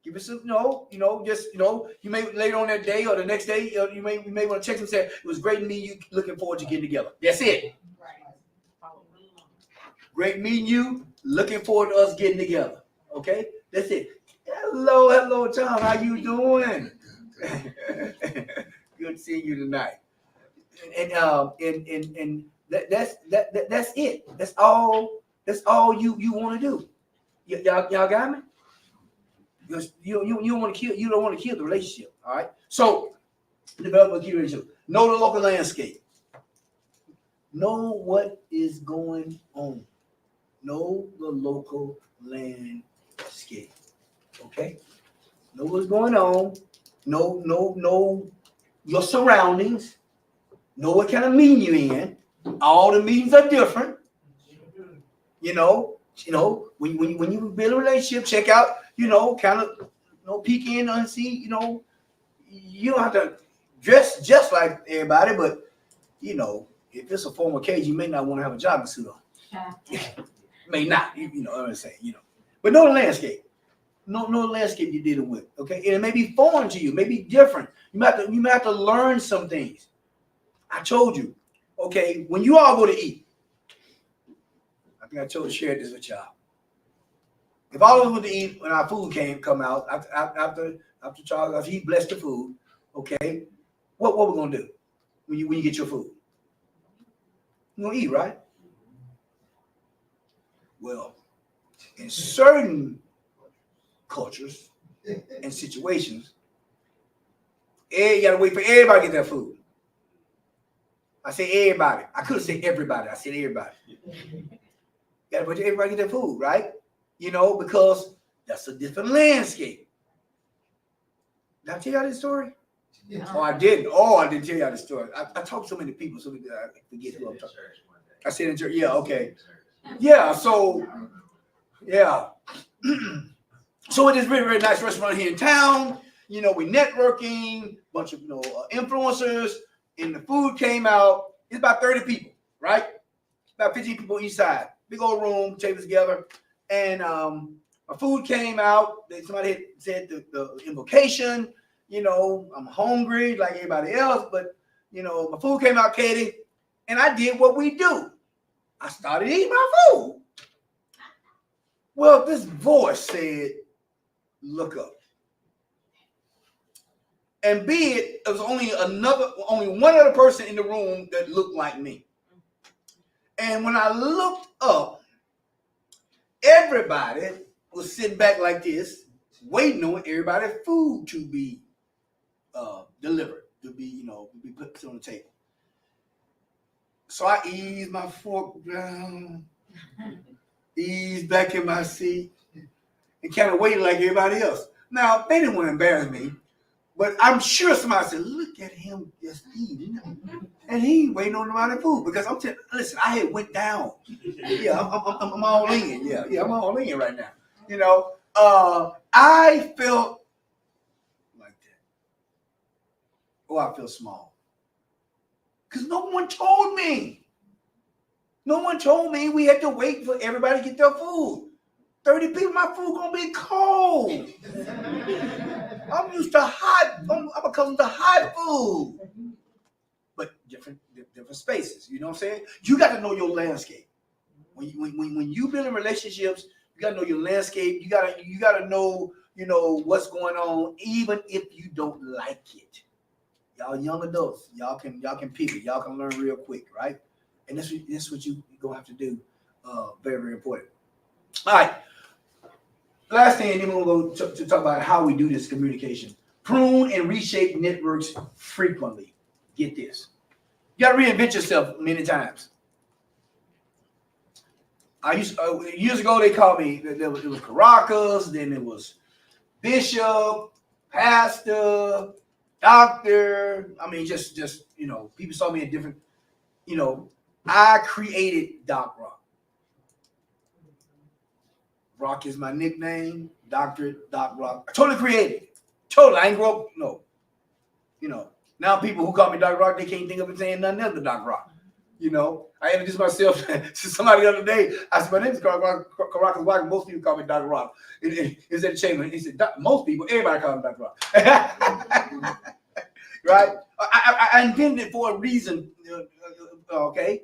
Give us some, just, you may later on that day or the next day, you may want to text them and say, it was great meeting you, looking forward to getting together. That's it. Great meeting you, looking forward to us getting together. Okay? That's it. Hello, Tom. How you doing? Good seeing you tonight. And that's it. That's all you want to do. Y'all got me? Because you don't want to kill the relationship. All right. So develop a key relationship. Know the local landscape. Know what is going on. Know the local landscape. Okay. Know what's going on. Know your surroundings. Know what kind of meeting you're in. All the meetings are different. When you build a relationship, check out, kind of, peek in and see, you don't have to dress just like everybody, but, if it's a formal occasion, you may not want to have a jogging suit on. May not, I'm saying, but know the landscape. Know the landscape you're dealing with, okay? And it may be foreign to you, may be different. You may have to learn some things. I told you, okay, when you all go to eat, I think I shared this with y'all. If all of us went to eat when our food come out after Charles, after he blessed the food, okay, what we're gonna do when you get your food? You're gonna eat, right? Well, in certain cultures and situations, you gotta wait for everybody to get their food. I say everybody. I could have said everybody. I said everybody. Gotta wait till everybody get their food, right? Because that's a different landscape. Did I tell y'all this story? Yeah. Oh, I didn't. I didn't tell y'all the story. I talked to so many people, so I forget who I'm talking. I said in church. Yeah, okay. Yeah, so, yeah. So it is really, very nice restaurant here in town. You know, we networking, bunch of influencers, and the food came out. It's about 30 people, right? About 15 people each side. Big old room, tables together, and my food came out. Somebody had said the invocation. You know, I'm hungry like everybody else, but you know, my food came out, Katie, and I did what we do. I started eating my food. Well, this voice said, "Look up." And be it was only one other person in the room that looked like me. And when I looked up, everybody was sitting back like this, waiting on everybody's food to be delivered, to be put on the table. So I eased my fork down, eased back in my seat, and kind of waited like everybody else. Now, they didn't want to embarrass me, but I'm sure somebody said, "Look at him just eating." And he ain't waiting on nobody food because listen, I had went down. Yeah, I'm all in. Yeah, I'm all in right now. You know, I felt like that. Oh, I feel small. Because no one told me. No one told me we had to wait for everybody to get their food. 30 people, my food gonna be cold. I'm used to hot. I'm accustomed to hot food. But different spaces. You know what I'm saying? You got to know your landscape. When you building relationships, you got to know your landscape. You gotta know what's going on, even if you don't like it. Y'all young adults, y'all can peep it. Y'all can learn real quick, right? And that's what you gonna have to do. Very, very important. All right. Last thing, then we'll go to talk about how we do this communication. Prune and reshape networks frequently. Get this. You got to reinvent yourself many times. Years ago, they called me, it was Caracas, then it was Bishop, Pastor, Doctor. I mean, just people saw me in different, I created Doc Rock. Rock is my nickname, Doctorate, Doc Rock. I totally created it. Totally. I ain't grow up, no. Now people who call me Doc Rock, they can't think of it saying nothing else but Doc Rock. I introduced myself to somebody the other day. I said, "My name is Caracas. Why most people call me Doc Rock?" It's at the chamber. He said, "Most people, everybody calls me Doc Rock." Right? I invented it for a reason, okay?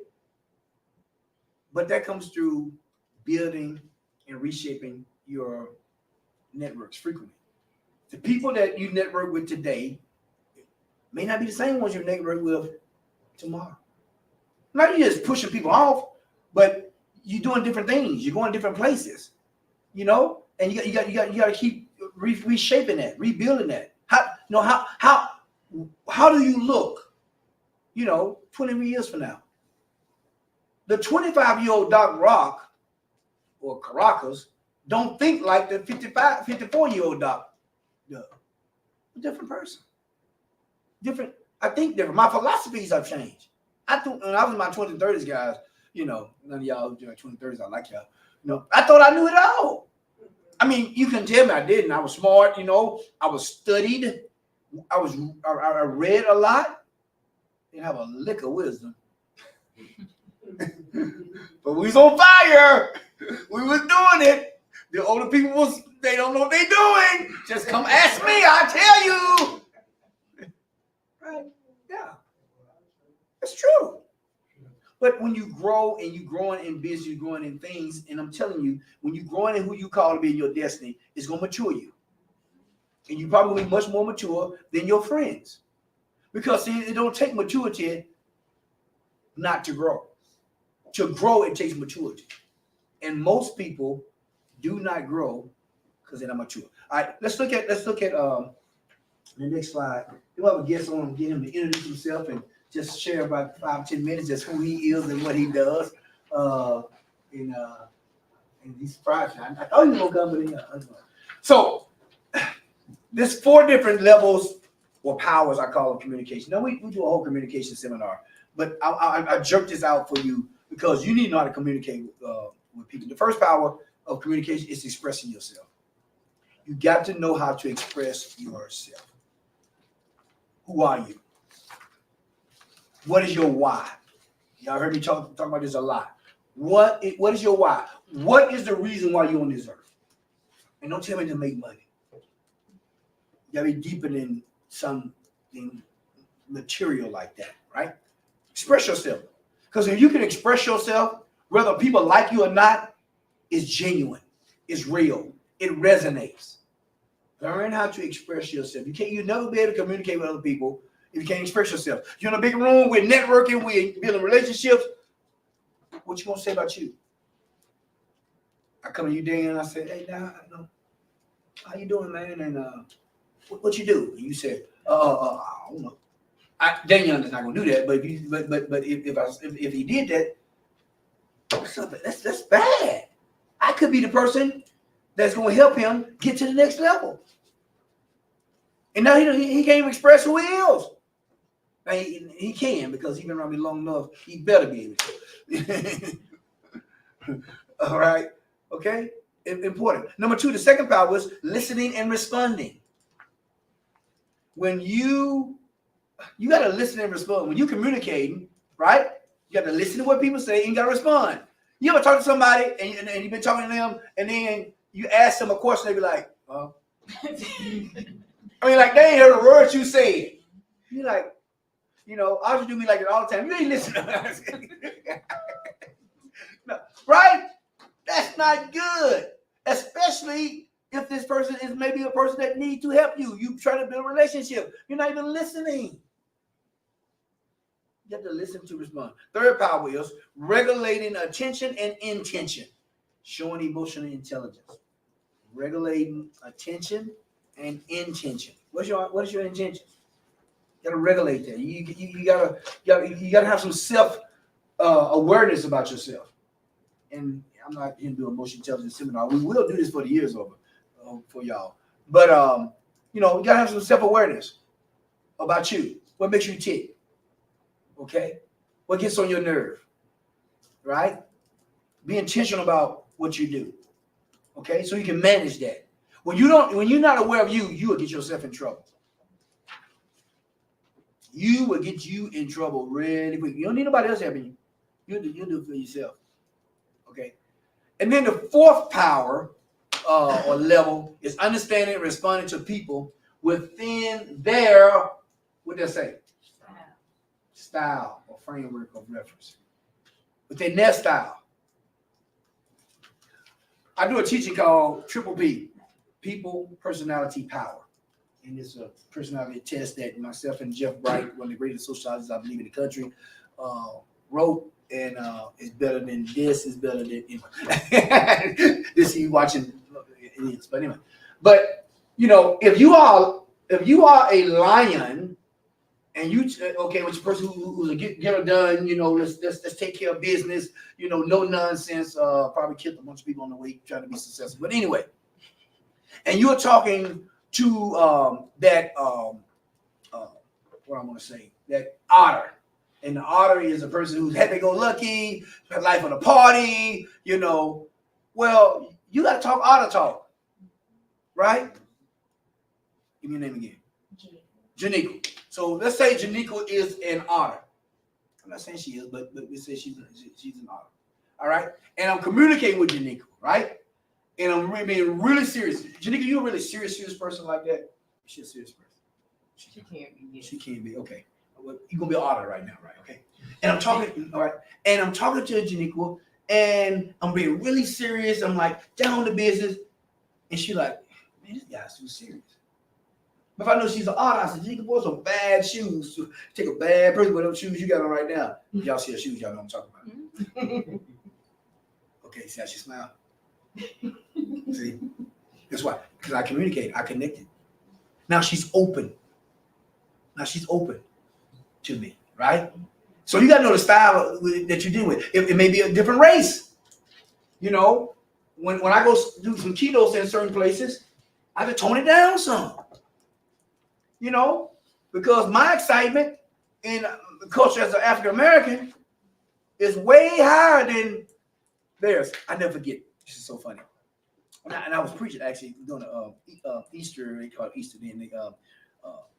But that comes through building and reshaping your networks frequently. The people that you network with today may not be the same ones you network with tomorrow. Not you just pushing people off, but you're doing different things. You're going different places, and you got to keep reshaping that, rebuilding that. How do you look, 20 years from now? The 25-year-old Doc Rock or Caracas don't think like the 54-year-old Doc does. A different person. Different. I think different. My philosophies have changed. I thought when I was in my 20s and 30s, guys, none of y'all who doing 20s and 30s, I like y'all. I thought I knew it all. I mean, you can tell me I didn't. I was smart, I was studied. I read a lot. Didn't have a lick of wisdom. But we was on fire. We was doing it. The older people they don't know what they doing. Just come ask me, I'll tell you. Right? Yeah. It's true. But when you grow and you're growing in business, you're growing in things, and I'm telling you, when you're growing in who you call to be your destiny, it's going to mature you. And you're probably much more mature than your friends. Because see, it don't take maturity not to grow. To grow, it takes maturity. And most people do not grow because they're not mature. All right, let's look at the next slide. We'll have a guest on, get him to introduce himself and just share about 5-10 minutes just who he is and what he does. In these Friday, I thought he was gonna come, but so there's 4 different levels or powers, I call them, communication. Now we do a whole communication seminar, but I jerked this out for you because you need to know how to communicate with people. The first power of communication is expressing yourself. You got to know how to express yourself. Who are you? What is your why? Y'all heard me talk about this a lot. What is your why? What is the reason why you're on this earth? And don't tell me to make money. You gotta be deeper than something material like that, right? Express yourself. Because if you can express yourself, whether people like you or not, it's genuine, it's real, it resonates. Learn how to express yourself. You'll never be able to communicate with other people if you can't express yourself. You're in a big room, we're networking, we're building relationships. What you gonna say about you? I come to you, Dan, and I say, hey, now, how you doing, man? And what you do? And you say, I don't know. Daniel is not gonna do that, but if he did that, that's bad. I could be the person that's gonna help him get to the next level. And now he can't even express who he is. Now he can, because he's been around me long enough. He better be able to. All right. Okay. Important. Number 2, the second power was listening and responding. When you got to listen and respond. When you communicating, right? You got to listen to what people say and you got to respond. You ever talk to somebody and you've been talking to them and then you ask them a question, they be like, I mean, like they ain't heard a word you said. You like, I should do me like it all the time. You ain't listening. No, right? That's not good. Especially if this person is maybe a person that needs to help you. You try to build a relationship. You're not even listening. You have to listen to respond. Third power is regulating attention and intention. Showing emotional intelligence. Regulating attention and intention. What is your intention? You gotta regulate that. You gotta have some self awareness about yourself. And I'm not here to do emotional intelligence seminar. We will do this for the years over for y'all. But you gotta have some self awareness about you. What makes you tick? Okay, what gets on your nerve? Right? Be intentional about what you do. Okay, so you can manage that. When you're not aware of you will get yourself in trouble. You will get you in trouble really quick. You don't need nobody else helping you. You do it for yourself. Okay. And then the fourth power or level is understanding and responding to people within their, what they say? Style or framework of reference. Within their style. I do a teaching called Triple P, People, Personality, Power. And it's a personality test that myself and Jeff Bright, one of the greatest sociologists I believe in the country, wrote. And it's better than this, it's better than this you watching idiots. But anyway, if you are a lion and you with your person who's a get it done, let's take care of business, no nonsense, probably killed a bunch of people on the way trying to be successful. But anyway, and you're talking to that what I want to say, that otter. And the otter is a person who's happy-go-lucky, life of the party, Well, you got to talk otter talk, right? Give me your name again. Janiqua. So let's say Janiqua is an otter. I'm not saying she is, but we say she's an otter. All right? And I'm communicating with Janiqua, right? And I'm being really serious. Janiqua, you a really serious person like that? She's a serious person. She can't be. She can't be. Okay. You're gonna be an otter right now, right? Okay. And I'm talking, all right. And I'm talking to Janiqua, and I'm being really serious. I'm like down to business, and she like, man, this guy's too serious. But if I know she's an otter, I said, Janiqua, what's some bad shoes? Take a bad person with them shoes you got on right now. Y'all see her shoes, y'all know what I'm talking about. Okay, see how she smiled? See, that's why, because I communicated, I connected. Now she's open. To me, right? So you got to know the style that you're dealing with. It may be a different race. When I go do some ketos in certain places, I have to tone it down some. Because my excitement in the culture as an African American is way higher than theirs. I never forget. This is so funny. and I was preaching actually doing a Easter, they call it Easter then,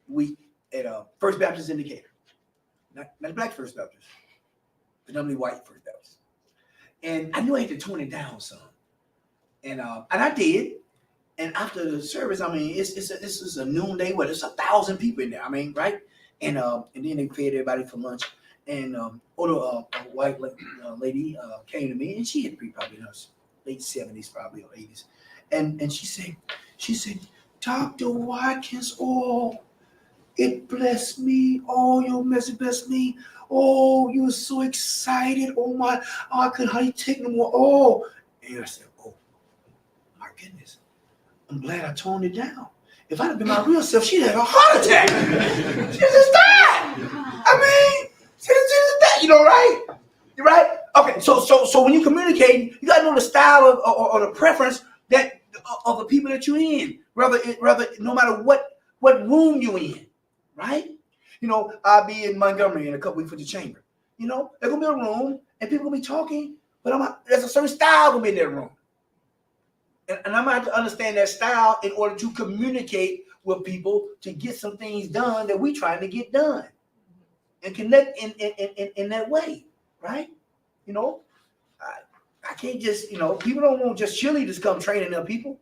week at First Baptist in Decatur. Not the black First Baptist, the normally white First Baptist. And I knew I had to tone it down some. And I did. And after the service, I mean, this is a noonday where there's 1,000 people in there. I mean, right? And then they fed everybody for lunch. And a white lady came to me, and she had to be probably in her late 70s, probably or 80s. And she said, Dr. Watkins, oh, it blessed me. Oh, your message blessed me. Oh, you were so excited. Oh my, I could hardly take no more. Oh, and I said, oh, my goodness. I'm glad I toned it down. If I'd have been my real self, she'd have had a heart attack. She just died. I mean, she just died. You know, right? You're right. Okay. So when you communicate, you gotta know the style or the preference that of the people that you're in. Rather, no matter what room you're in, right? You know, I'll be in Montgomery in a couple weeks for the chamber. You know, there's gonna be a room and people gonna be talking, but there's a certain style gonna be in that room. And I'm gonna have to understand that style in order to communicate with people to get some things done that we're trying to get done. And connect in that way, right? You know, I can't just, you know, people don't want just cheerleaders come training their people.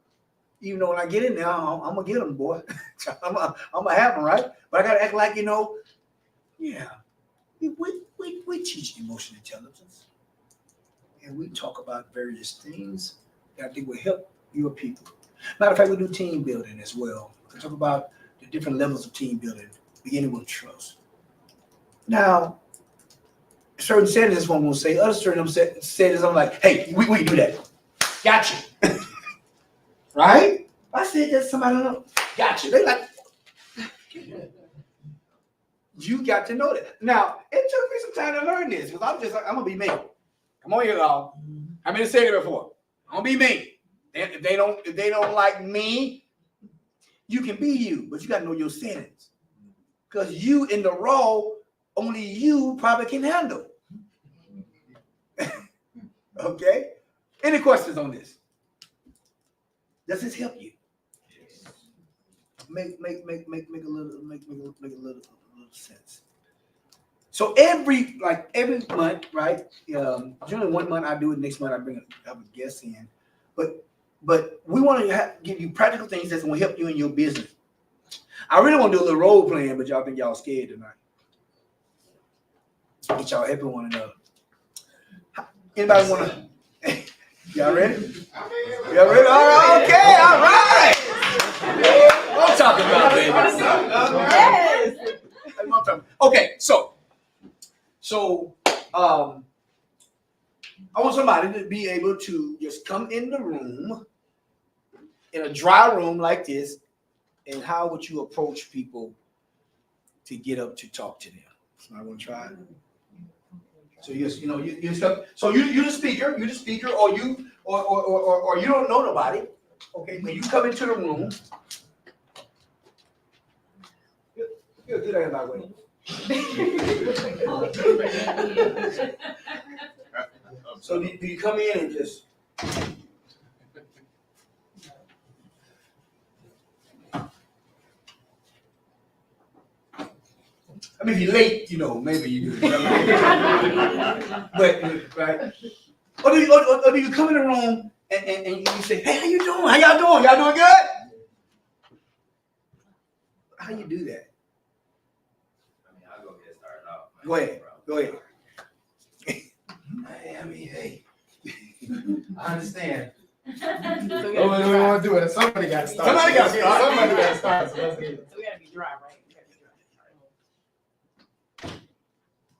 Even though when I get in there, I'm gonna get them, boy. I'm gonna have them, right? But I gotta act like, you know, yeah, we teach emotional intelligence, and we talk about various things that I think will help your people. Matter of fact, we do team building as well. We talk about the different levels of team building, beginning with trust. Now, certain senators won't say, other certain senators I'm like, hey, we can do that. Gotcha. Right? I said that somebody don't know. Gotcha. They like, you got to know that. Now, it took me some time to learn this because I'm just like, I'm gonna be me. Come on here, y'all. I've been saying it before. I'm gonna be me. If they don't like me, you can be you, but you gotta know your settings. Because you in the role, only you probably can handle. Okay? Any questions on this? Does this help you? Make a little sense. So every month, right? Generally 1 month I do it. Next month I bring a guest in, but we want to give you practical things that's going to help you in your business. I really want to do a little role playing, but y'all think y'all scared tonight. Get y'all helping one another. Anybody want to? Y'all ready? Y'all ready? All right. Okay. All right. What I'm talking about, baby. Yes. That's what I'm talking about. Okay. So, I want somebody to be able to just come in the room, in a dry room like this, and how would you approach people to get up to talk to them? Somebody want to try it? So you're the speaker, or you don't know nobody. Okay, when you come into the room, you're good at my way. So do you come in and just? I mean, if you're late, you know, maybe you do. But right? Or do you come in the room and you say, "Hey, how you doing? How y'all doing? Y'all doing good?" How you do that? I mean, I'll go get started off. Go ahead. Go ahead. Hey, I understand. Oh, we want to do it. Somebody got to start. Somebody got to start. So let's get it. So we gotta be dry, right?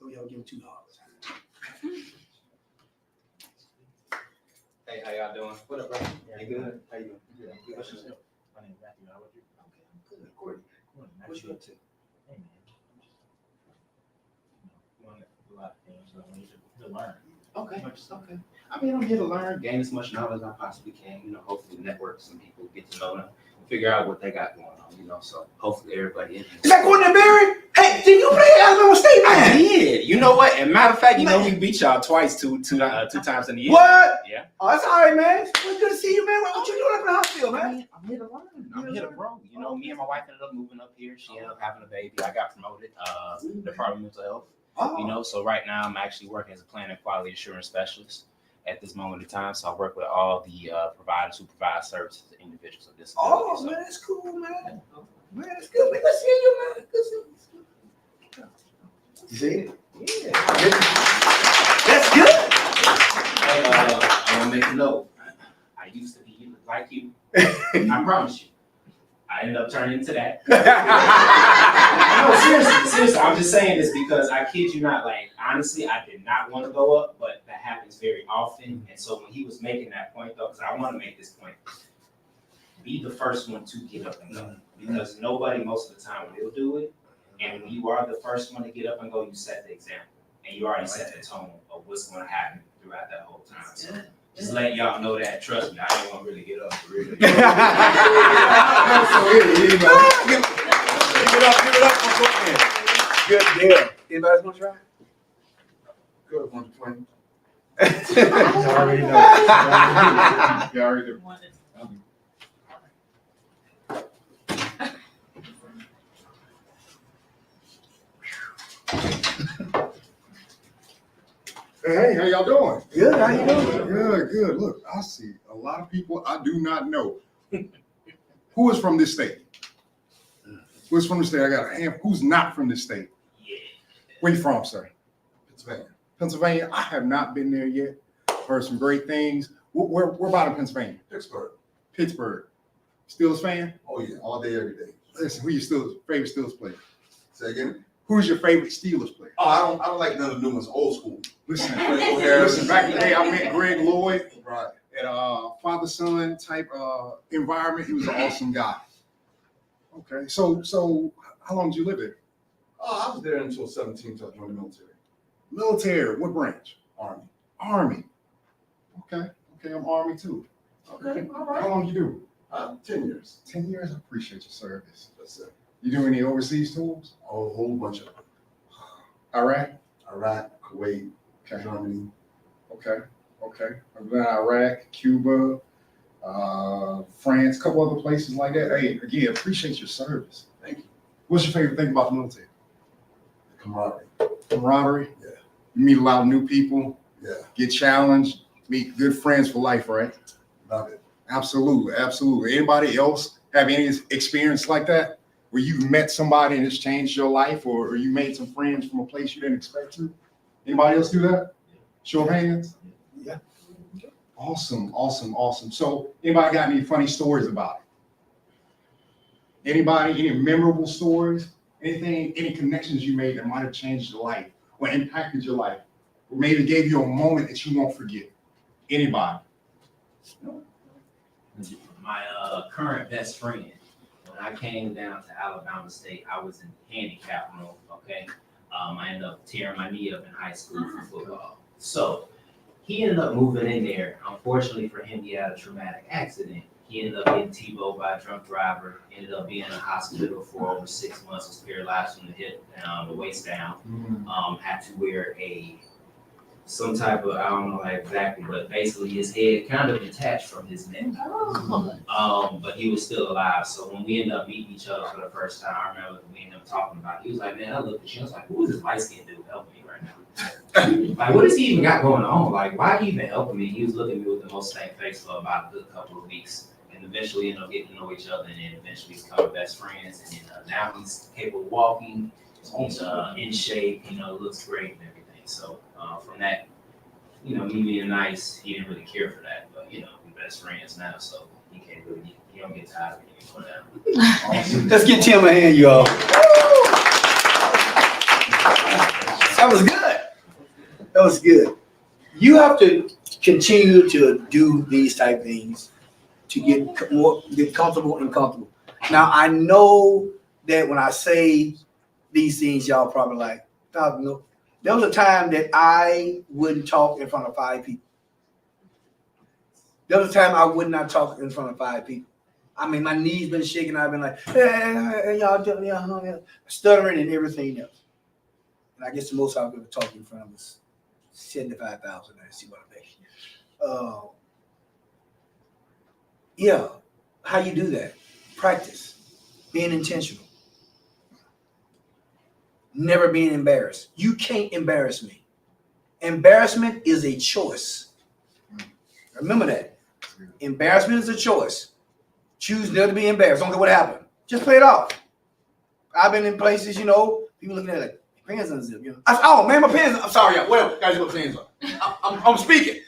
Oh, y'all give $2. Hey, how y'all doing? What up, bro? You good? How you doing? Yeah, what's your name? My name is Matthew. How about you? Okay, I'm good. Courtney, What what you up to? Hey, man. You want to do a lot of things, so I need to learn. Okay. I mean, I'm here to learn, gain as much knowledge as I possibly can. You know, hopefully network some people, get to know them, figure out what they got going on. You know, so hopefully everybody in here. Is that Courtney Berry? Hey, Did you play Alabama State, I man? did. You know what? And matter of fact, you know we beat y'all twice, two times in the year. What? Yeah. Oh, that's all right, man. It's good to see you, man. What you doing up in the hospital, man? I'm here to learn. I'm here to grow. You know, me and my wife ended up moving up here. She ended up having a baby. I got promoted, Department of Mental Health. Oh. You know, so right now I'm actually working as a plan and quality assurance specialist at this moment in time. So I work with all the providers who provide services to individuals with disabilities. Oh, man, that's cool, man. Man, that's good. Man, good seeing you, man. Good seeing you. You see it? Yeah. That's good. Hey, I want to make a note. I used to be like you. I promise you. I ended up turning into that. No, seriously. I'm just saying this because I kid you not. Like, honestly, I did not want to go up, but that happens very often. And so when he was making that point, though, because I want to make this point, be the first one to get up and go. Because nobody most of the time will do it. And when you are the first one to get up and go, you set the example. And you already set the tone of what's going to happen throughout that whole time. So just letting y'all know that. Trust me, I didn't want to really get up for real. Give it up for Courtney. Good deal. Anybody else want to try? Good one, Twain. You already know. You already do. Hey, how y'all doing? Good, how you doing? Good, good. Look, I see a lot of people I do not know. Who is from this state? Who's from the state? I got a hand. Who's not from this state? Where you from, sir? Pennsylvania. Pennsylvania. I have not been there yet. Heard some great things. Where about in Pennsylvania? Pittsburgh. Pittsburgh. Steelers fan? Oh yeah, all day, every day. Listen, who your favorite Steelers player? Say again? Who's your favorite Steelers player? Oh, I don't like none of the new ones. Old school. Listen, Harris. listen. Back in the day, I met Greg Lloyd Right. at a father-son type environment. He was an awesome guy. Okay, so how long did you live there? Oh, I was there until 17 until I joined the military. Military. What branch? Army. Army. Okay, I'm Army too. Okay, all right. How long you do? 10 years. 10 years. I appreciate your service. That's it. You do any overseas tours? A whole bunch of them. Iraq? Iraq, Kuwait, Okay. Germany. Okay. I've been to Iraq, Cuba, France, a couple other places like that. Hey, again, appreciate your service. Thank you. What's your favorite thing about the military? Camaraderie. Camaraderie. Yeah. You meet a lot of new people. Yeah. Get challenged. Meet good friends for life, right? Love it. Absolutely. Anybody else have any experience like that? Where you've met somebody and it's changed your life, or you made some friends from a place you didn't expect to? Anybody else do that? Show of hands. Yeah. Awesome. So anybody got any funny stories about it? Anybody, any memorable stories? Anything, any connections you made that might have changed your life or impacted your life? Or maybe gave you a moment that you won't forget? Anybody? My current best friend, when I came down to Alabama State, I was in handicap room, okay? I ended up tearing my knee up in high school for football. So he ended up moving in there. Unfortunately for him, he had a traumatic accident. He ended up getting T-bowed by a drunk driver, ended up being in a hospital for over 6 months, was paralyzed from the hip down, the waist down, had to wear some type of, I don't know exactly, but basically his head kind of detached from his neck. But he was still alive. So when we ended up meeting each other for the first time, I remember we ended up talking about it. He was like, man, I looked at you, I was like, who is this light-skinned dude helping me right now? Like, what does he even got going on? Like, why are you even helping me? He was looking at me with the most stank face for about a good couple of weeks. And eventually ended up getting to know each other, and then eventually become best friends. And then now he's capable of walking, he's in shape, looks great and everything. So from that, me being nice, he didn't really care for that. But we're best friends now, so he don't get tired of me anymore now. Awesome. Let's give Tim a hand, y'all. That was good. You have to continue to do these type things to get comfortable and comfortable. Now, I know that when I say these things, y'all probably like, no. There was a time that I wouldn't talk in front of 5 people. There was a time I would not talk in front of 5 people. I mean, my knees been shaking. I've been like, hey, y'all, stuttering and everything else. And I guess the most I've ever talked in front of was 75,000. I see what I make. Yeah, how you do that? Practice, being intentional, never being embarrassed. You can't embarrass me. Embarrassment is a choice. Remember that. Embarrassment is a choice. Choose never to be embarrassed. Don't care what happened. Just play it off. I've been in places, people looking at it like, pants unzipped, oh man, my pants. I'm sorry, y'all. Whatever. Guys, you put pants on. I'm speaking.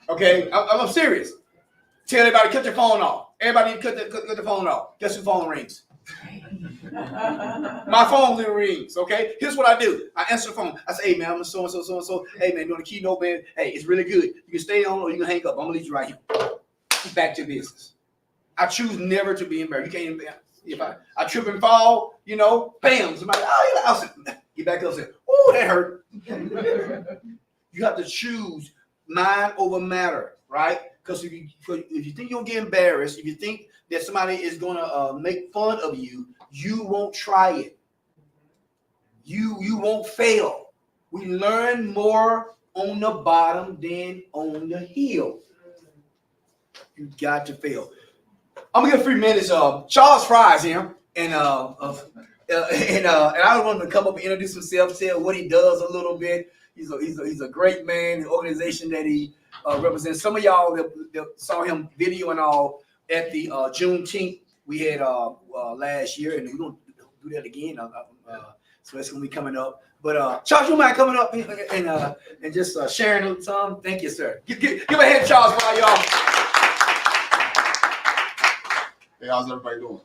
Okay, I'm serious. Tell everybody cut your phone off. Everybody cut the phone off. Guess who phone rings? My phone little rings. Okay, here's what I do. I answer the phone. I say, hey man, I'm so and so. Hey man, doing a keynote, man. Hey, it's really good. You can stay on or you can hang up. I'm gonna leave you right here. Back to business. I choose never to be embarrassed. You can't embarrass. If I trip and fall, bam, somebody, I'll say, get back up and say, oh, that hurt. You have to choose mind over matter, right? Because if you think you'll get embarrassed, if you think that somebody is going to make fun of you, you won't try it. You won't fail. We learn more on the bottom than on the hill. You got to fail. I'm gonna give 3 minutes. Charles Fry is here, and I want him to come up and introduce himself, tell what he does a little bit. He's a great man. The organization that he represents. Some of y'all that saw him video and all at the Juneteenth we had last year, and we're gonna do that again. So that's gonna be coming up. But Charles, you mind coming up and just sharing some? Thank you, sir. Give a hand, Charles Fry, y'all. Hey, how's everybody doing?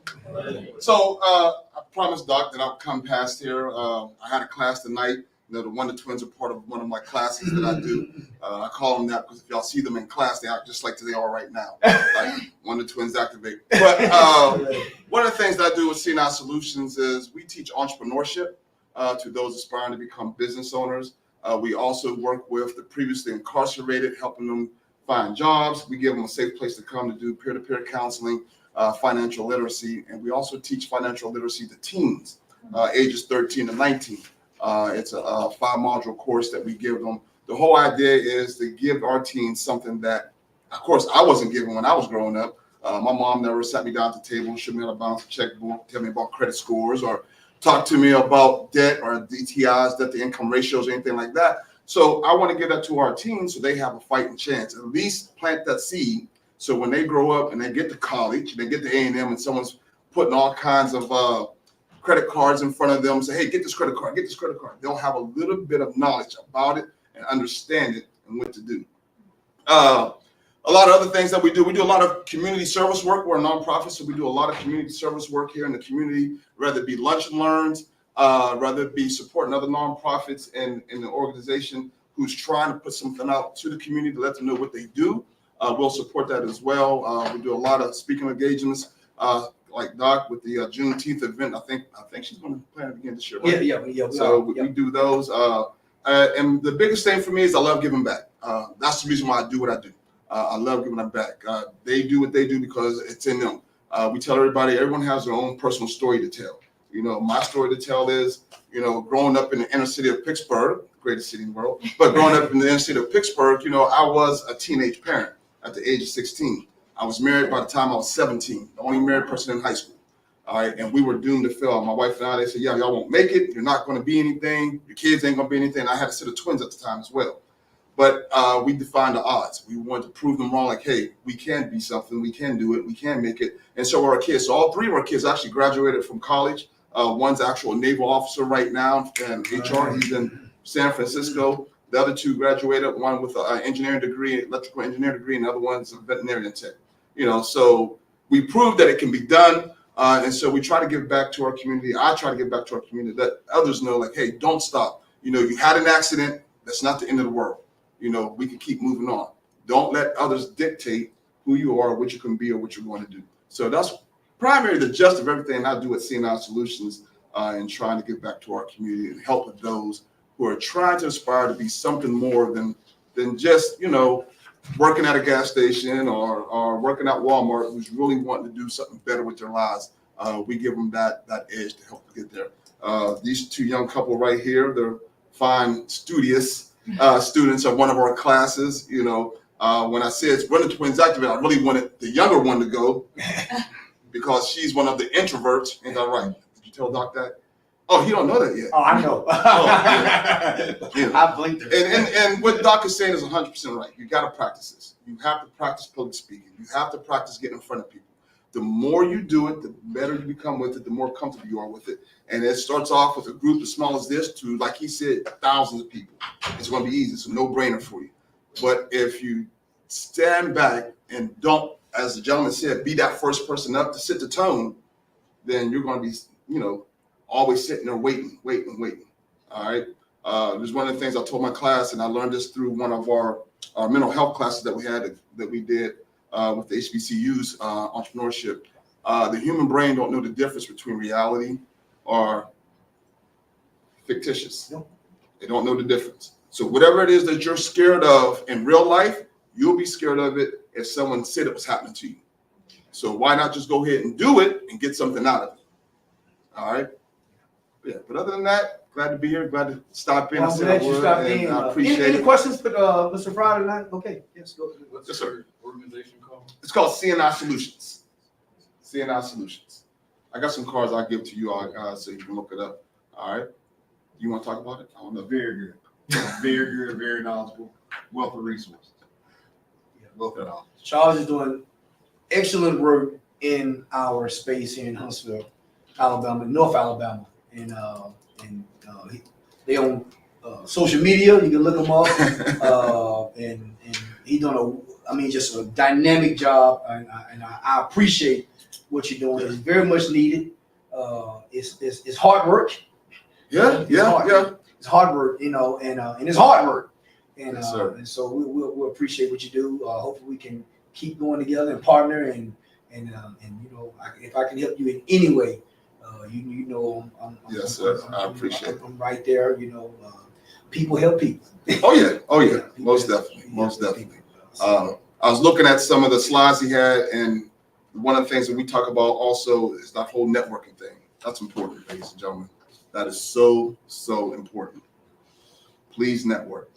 So I promised Doc that I'll come past here. I had a class tonight. The Wonder Twins are part of one of my classes that I do. I call them that because if y'all see them in class, they act just like they are right now. Like Wonder Twins activate. But one of the things that I do with C&I Solutions is we teach entrepreneurship to those aspiring to become business owners. We also work with the previously incarcerated, helping them find jobs. We give them a safe place to come to do peer-to-peer counseling. Financial literacy, and we also teach financial literacy to teens, ages 13 to 19. It's a 5-module course that we give them. The whole idea is to give our teens something that, of course, I wasn't given when I was growing up. My mom never sat me down at the table, showed me how to balance a checkbook, tell me about credit scores, or talk to me about debt or DTIs, debt to income ratios, or anything like that. So I want to give that to our teens so they have a fighting chance. At least plant that seed. So when they grow up and they get to college, they get to A&M, and someone's putting all kinds of credit cards in front of them, say, hey, get this credit card, they'll have a little bit of knowledge about it and understand it and what to do. A lot of other things that we do a lot of community service work. We're a nonprofit, so we do a lot of community service work here in the community, whether it be lunch and learns, whether it be supporting other nonprofits in the organization who's trying to put something out to the community to let them know what they do. We'll support that as well. We do a lot of speaking engagements, like Doc with the Juneteenth event. I think she's going to plan it again this year. Right? Yeah. So we do those. And the biggest thing for me is I love giving back. That's the reason why I do what I do. I love giving them back. They do what they do because it's in them. We tell everyone has their own personal story to tell. My story to tell is, growing up in the inner city of Pittsburgh, greatest city in the world, but growing up in the inner city of Pittsburgh, I was a teenage parent. At the age of 16, I was married by the time I was 17, the only married person in high school. All right, and we were doomed to fail. My wife and I, they said, yeah, y'all won't make it. You're not going to be anything. Your kids ain't going to be anything. I had a set of twins at the time as well. But we defined the odds. We wanted to prove them wrong, like, hey, we can be something. We can do it. We can make it. And so our kids, so all 3 of our kids actually graduated from college. One's actual naval officer right now in HR. He's in San Francisco. The other 2 graduated, one with an engineering degree, electrical engineering degree, and the other one's a veterinarian tech. So we proved that it can be done. And so we try to give back to our community. I try to give back to our community, let others know, like, hey, don't stop. You had an accident. That's not the end of the world. We can keep moving on. Don't let others dictate who you are, what you can be, or what you're going to do. So that's primarily the gist of everything I do at C&I Solutions, and trying to give back to our community and help with those who are trying to aspire to be something more than just, working at a gas station or working at Walmart who's really wanting to do something better with their lives. We give them that edge to help them get there. These two young couple right here, they're fine, studious students of one of our classes. You know, when I said it's Running Twins Activate, I really wanted the younger one to go because she's one of the introverts. Ain't that right? Did you tell Doc that? Oh, he don't know that yet. Oh, I know. Yeah. I blinked her. And what Doc is saying is 100% right. You got to practice this. You have to practice public speaking. You have to practice getting in front of people. The more you do it, the better you become with it, the more comfortable you are with it. And it starts off with a group as small as this to, like he said, thousands of people. It's going to be easy. It's a no-brainer for you. But if you stand back and don't, as the gentleman said, be that first person up to set the tone, then you're going to be, you know, always sitting there waiting. All right. There's one of the things I told my class, and I learned this through one of our mental health classes that we did with the HBCU's entrepreneurship. The human brain don't know the difference between reality or fictitious. They don't know the difference. So whatever it is that you're scared of in real life, you'll be scared of it if someone said it was happening to you. So why not just go ahead and do it and get something out of it? All right. Yeah, but other than that, glad to be here. Glad to stop in. Well, I'm glad you stopped in. I appreciate Any it. questions for Mr. Friday tonight? Okay, yes, go. Yes, sir. Organization called? It's called CNI Solutions. CNI Solutions. I got some cards I'll give to you all so you can look it up. All right. You want to talk about it? I don't know. Very good. Very good, very knowledgeable, wealth of resources. Wealth of knowledge. Charles is doing excellent work in our space here in Huntsville, Alabama, North Alabama. And they on social media. You can look them up. And he's doing just a dynamic job. And I appreciate what you're doing. It's very much needed. It's hard work. Yeah. It's hard work, you know, and it's hard work. And Yes, sir. and so we'll appreciate what you do. Hopefully we can keep going together and partner and you know, if I can help you in any way, you know, Yes, sir. I appreciate it. I'm right there. You know, people help people. Oh yeah. Most definitely. I was looking at some of the slides he had, and one of the things that we talk about also is that whole networking thing. That's important, ladies and gentlemen. That is so important. Please network.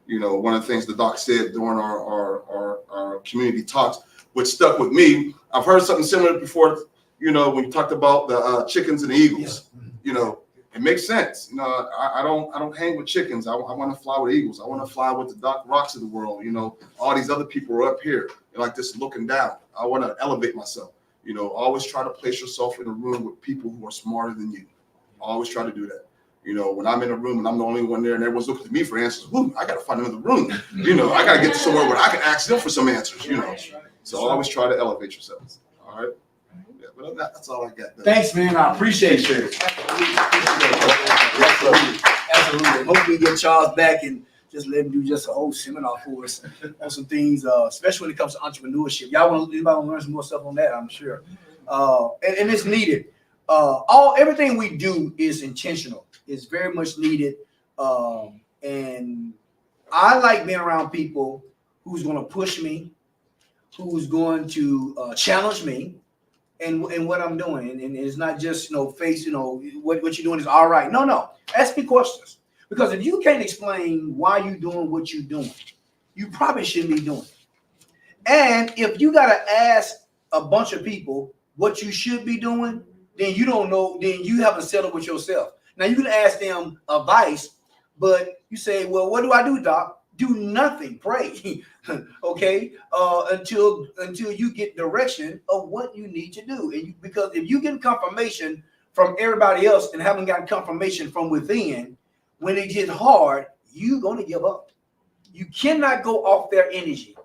You know, one of the things the doc said during our community talks, which stuck with me. I've heard something similar before. You know, when you talked about the chickens and the eagles. You know, it makes sense. You know, I don't hang with chickens. I want to fly with eagles. I want to fly with the Doc Rocks of the world. You know, all these other people are up here, like this, looking down. I want to elevate myself. You know, always try to place yourself in a room with people who are smarter than you. Always try to do that. You know, when I'm in a room and I'm the only one there and everyone's looking at me for answers, I got to find another room. You know, I got to get to somewhere where I can ask them for some answers, you know. So always try to elevate yourselves. All right. Yeah, but that's all I got. Thanks, man. I appreciate you. Absolutely. Hopefully we get Charles back and just let him do just a whole seminar for us on some things, especially when it comes to entrepreneurship. Y'all want to learn some more stuff on that, I'm sure. And it's needed. Everything we do is intentional. It's very much needed. And I like being around people who's going to push me, who's going to challenge me and what I'm doing. And it's not just, what you're doing is all right. No. Ask me questions. Because if you can't explain why you're doing what you're doing, you probably shouldn't be doing it. And if you got to ask a bunch of people what you should be doing, then you don't know, then you haven't settled with yourself. Now you can ask them advice, but you say, well, what do I do, Doc? Do nothing, pray, okay, until you get direction of what you need to do. Because if you get confirmation from everybody else and haven't gotten confirmation from within, when it gets hard, you're going to give up. You cannot go off their energy.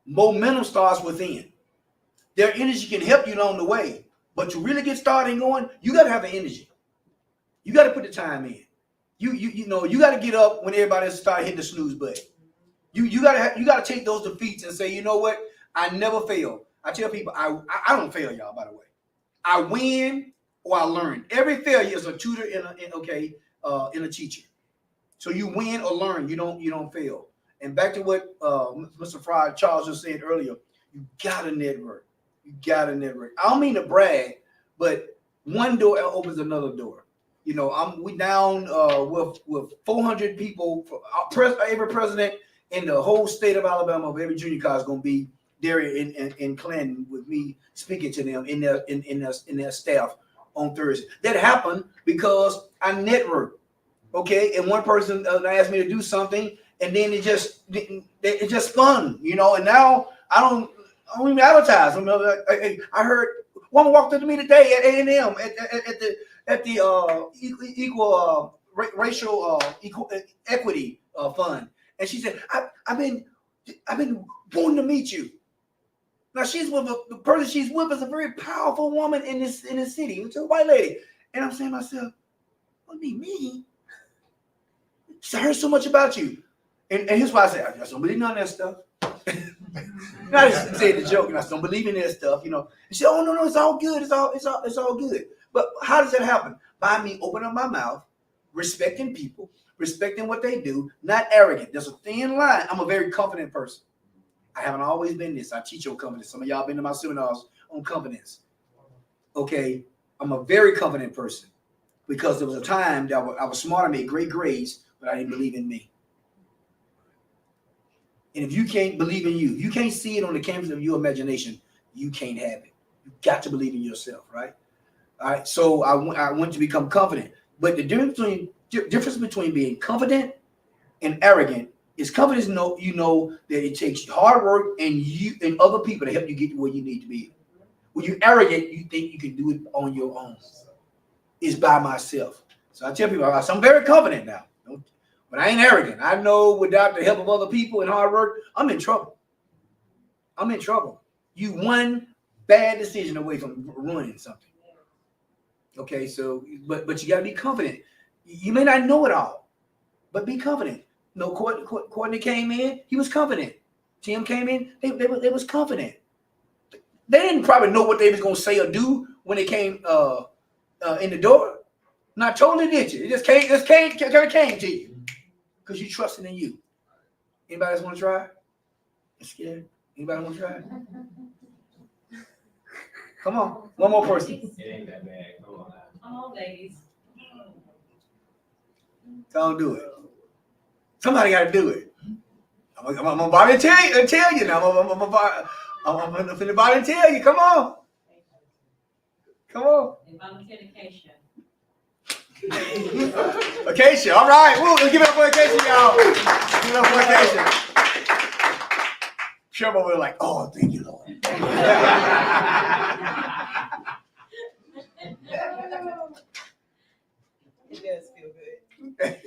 Momentum starts within. Their energy can help you along the way, but to really get started and going, you got to have the energy. You got to put the time in. You got to get up when everybody else start hitting the snooze button. You got to take those defeats and say, you know what? I never fail. I tell people I don't fail, y'all. By the way, I win or I learn. Every failure is a tutor in a teacher. So you win or learn. You don't fail. And back to what Mr. Fry Charles just said earlier, you gotta network. You gotta network. I don't mean to brag, but one door opens another door. You know, we down with 400 people. Every president in the whole state of Alabama of every junior college is gonna be there in Clinton with me speaking to them in their staff on Thursday. That happened because I networked. Okay, and one person asked me to do something, and then it just spun, you know. And now I don't even advertise. I heard one walked up to me today at A&M at the equal racial equity fund, and she said, "I've been wanting to meet you." Now she's with the person she's with is a very powerful woman in this city. It's a white lady, and I'm saying to myself, "What do you mean me?" I heard so much about you. And here's why I say, I just don't believe none of that stuff. I just say the joke, and I just don't believe in that stuff, you know. And she said, "Oh, no, it's all good. It's all good." But how does that happen? By me opening up my mouth, respecting people, respecting what they do, not arrogant. There's a thin line. I'm a very confident person. I haven't always been this. I teach on confidence. Some of y'all been to my seminars on confidence. Okay, I'm a very confident person because there was a time that I was smart, I made great grades, but I didn't believe in me. And if you can't believe in you can't see it on the canvas of your imagination, you can't have it. You got to believe in yourself, right? All right. So I went to become confident. But the difference between being confident and arrogant is confidence. You know that it takes hard work and other people to help you get to where you need to be. When you're arrogant, you think you can do it on your own. It's by myself. So I tell people, I'm very confident now. But I ain't arrogant. I know without the help of other people and hard work, I'm in trouble. I'm in trouble. You one bad decision away from ruining something. Okay, so but you got to be confident. You may not know it all, but be confident. No, Courtney came in, he was confident. Tim came in, they was confident. They didn't probably know what they was gonna say or do when they came in the door. Not totally did you. It just came to you. Because you trusted in you. Anybody else want to try? You scared? Anybody want to try? Come on. One more person. It ain't that bad. Come on now. Come on, ladies. Don't do it. Somebody got to do it. I'm gonna volunteer you. Tell you now. I'm gonna volunteer you. Come on. Come on. Volunteer-ication. Acacia, all right. We'll give it up for Acacia, y'all. Give it up for Acacia. Sherman was like, "Oh, thank you, Lord." It does feel good.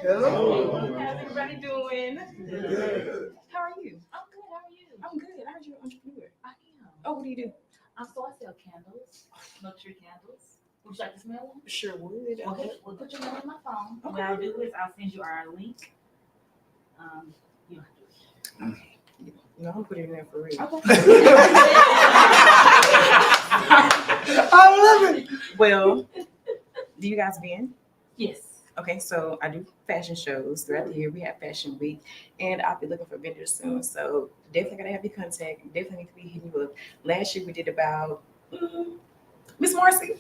Hello. How's everybody doing? Good. How are you? I'm good. How are you? I'm good. I heard you're an entrepreneur. I am. Oh, what do you do? I sell candles, luxury candles. Would you like to smell one? Sure would. Okay, we'll put your number on my phone. Okay. What I'll do is I'll send you our link. You don't have to. No, I'm putting it in for real. Okay. I love it. Well, do you guys been? Yes. Okay, so I do fashion shows throughout the year. We have Fashion Week, and I'll be looking for vendors soon. So definitely gotta have your contact. Definitely need to be hitting you up. Last year we did about Miss Marcy,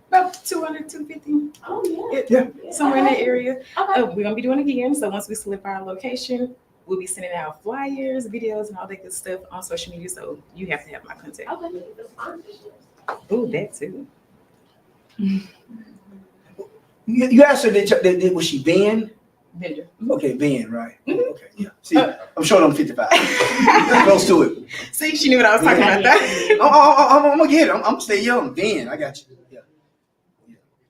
about 200, 250. Oh Yeah. Somewhere in that area. Okay. We're gonna be doing it again. So once we solidify our location, we'll be sending out flyers, videos, and all that good stuff on social media. So you have to have my contact. Okay. Ooh, that too. You asked her, was she Ben? Vendor. Okay, Ben, right. Okay, yeah. See, I'm showing them 55. Close to it. See, she knew what I was talking about. That. I'm gonna get it. I'm stay young. Ben, I got you. Yeah.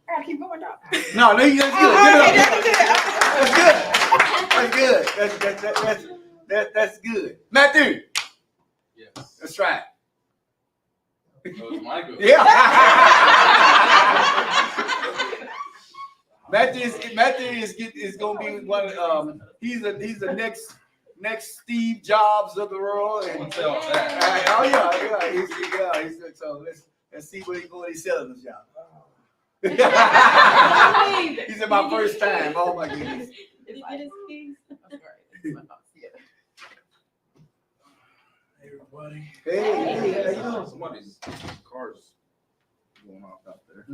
I gotta keep going, dog. No, that's good. Give it up. That's good. Matthew. Yes. That's right. So it's my good. Yeah. Matthew is gonna be one. He's the next Steve Jobs of the world. And so, oh yeah. He's so let's see what he's selling this job. He said my first time. Oh my goodness. Did he get his keys? Everybody. Hey, how you doing? Somebody's car's going off out there.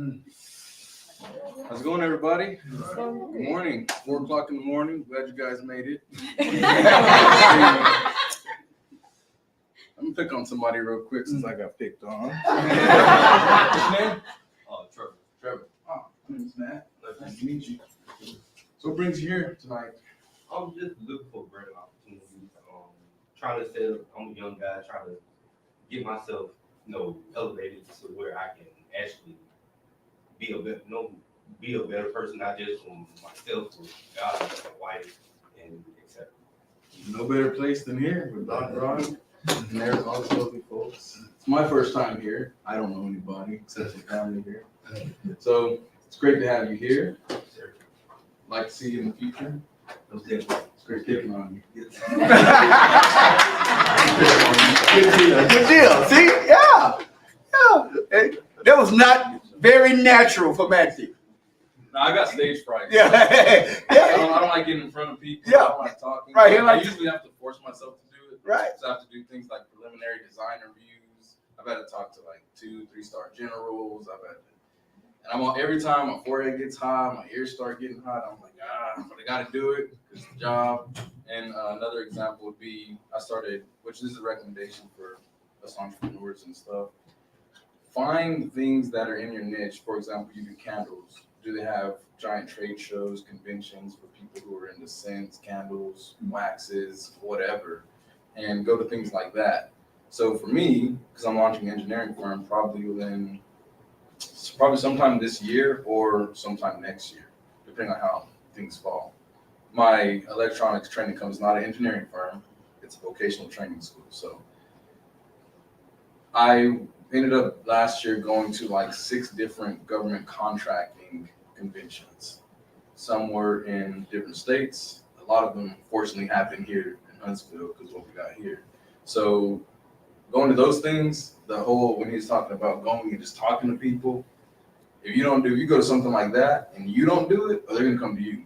How's it going, everybody? Good morning. 4 o'clock in the morning. Glad you guys made it. I'm gonna pick on somebody real quick since I got picked on. What's your name? Trevor. Trevor. Oh, my name's Matt. Nice to meet you. So what brings you here tonight? I'm just looking for great opportunities. Trying to set up, I'm a young guy, trying to get myself, elevated to where I can actually be a better person, not just for myself, for God, my wife, and etc. No better place than here with Dr. Ron. And there's all those lovely folks. It's my first time here. I don't know anybody except for family here. So it's great to have you here. Like to see you in the future. It's great kicking on you. Good deal. See? Yeah. That was not very natural for Matthew. No, I got stage fright. Yeah. I don't like getting in front of people. Yeah. I don't like talking. Right. I usually have to force myself to do it. Right. So I have to do things like preliminary design reviews. I've had to talk to like 2-3-star generals. And every time my forehead gets hot, my ears start getting hot. I'm like, but I got to do it. It's the job. And another example would be I started, which is a recommendation for us entrepreneurs and stuff. Find things that are in your niche. For example, you do candles. Do they have giant trade shows, conventions for people who are into scents, candles, waxes, whatever, and go to things like that. So for me, because I'm launching an engineering firm, probably sometime this year or sometime next year, depending on how things fall. My electronics training company is not an engineering firm; it's a vocational training school. So I ended up last year going to like 6 different government contracting conventions. Some were in different states. A lot of them, fortunately, happened here in Huntsville because what we got here. So going to those things, when he's talking about going and just talking to people, if you go to something like that and you don't do it, they're gonna come to you.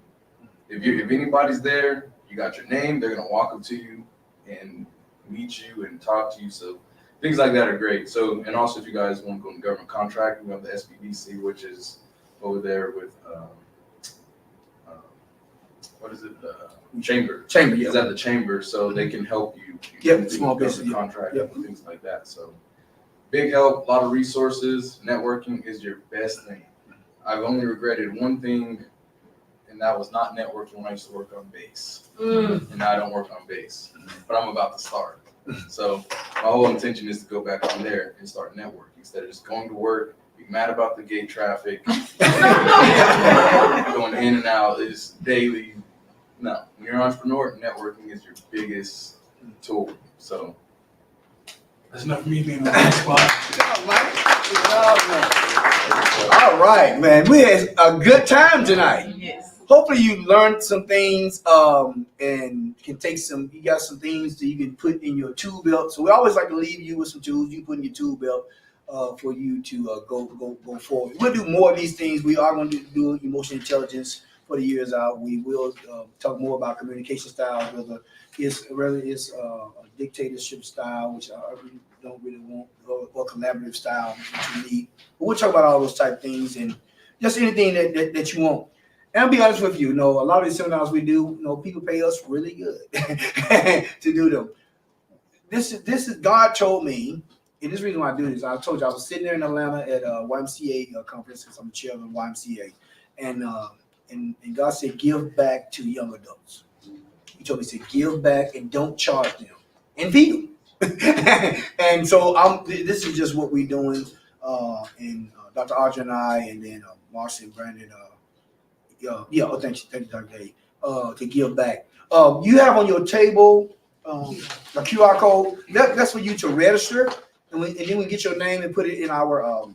If anybody's there, you got your name, they're gonna walk up to you and meet you and talk to you. So things like that are great. So, and also if you guys want to go into government contracting, we have the SBDC, which is over there with, what is it? Chamber. Chamber, yeah. Is at the chamber, so they can help you. Yep, small business contract and things like that. So big help, a lot of resources. Networking is your best thing. I've only regretted one thing, and that was not networking when I used to work on base. And now I don't work on base, but I'm about to start. So my whole intention is to go back on there and start networking instead of just going to work, be mad about the gate traffic, going in and out is daily. No, when you're an entrepreneur, networking is your biggest tool. So That's enough for me being on the spot. All right, man. We had a good time tonight. Yes. Hopefully you learned some things and can take you got some things that you can put in your tool belt. So we always like to leave you with some tools you put in your tool belt for you to go forward. We'll do more of these things. We are going to do emotional intelligence for the years out. We will talk more about communication styles, whether it's a dictatorship style, which I don't really want, or collaborative style, which you need. But we'll talk about all those type things and just anything that you want. And I'll be honest with you, a lot of these seminars we do, people pay us really good to do them. This is God told me, and this is the reason why I do this. I told you I was sitting there in Atlanta at a YMCA conference because I'm the chair of the YMCA, and God said, give back to young adults. He told me, he said, give back and don't charge them and feed them. And so this is just what we're doing. And Dr. Audrey and I, and then Marcy and Brandon. Thank you, Dr. Day, to give back. You have on your table a QR code. That's for you to register, and then we get your name and put it in our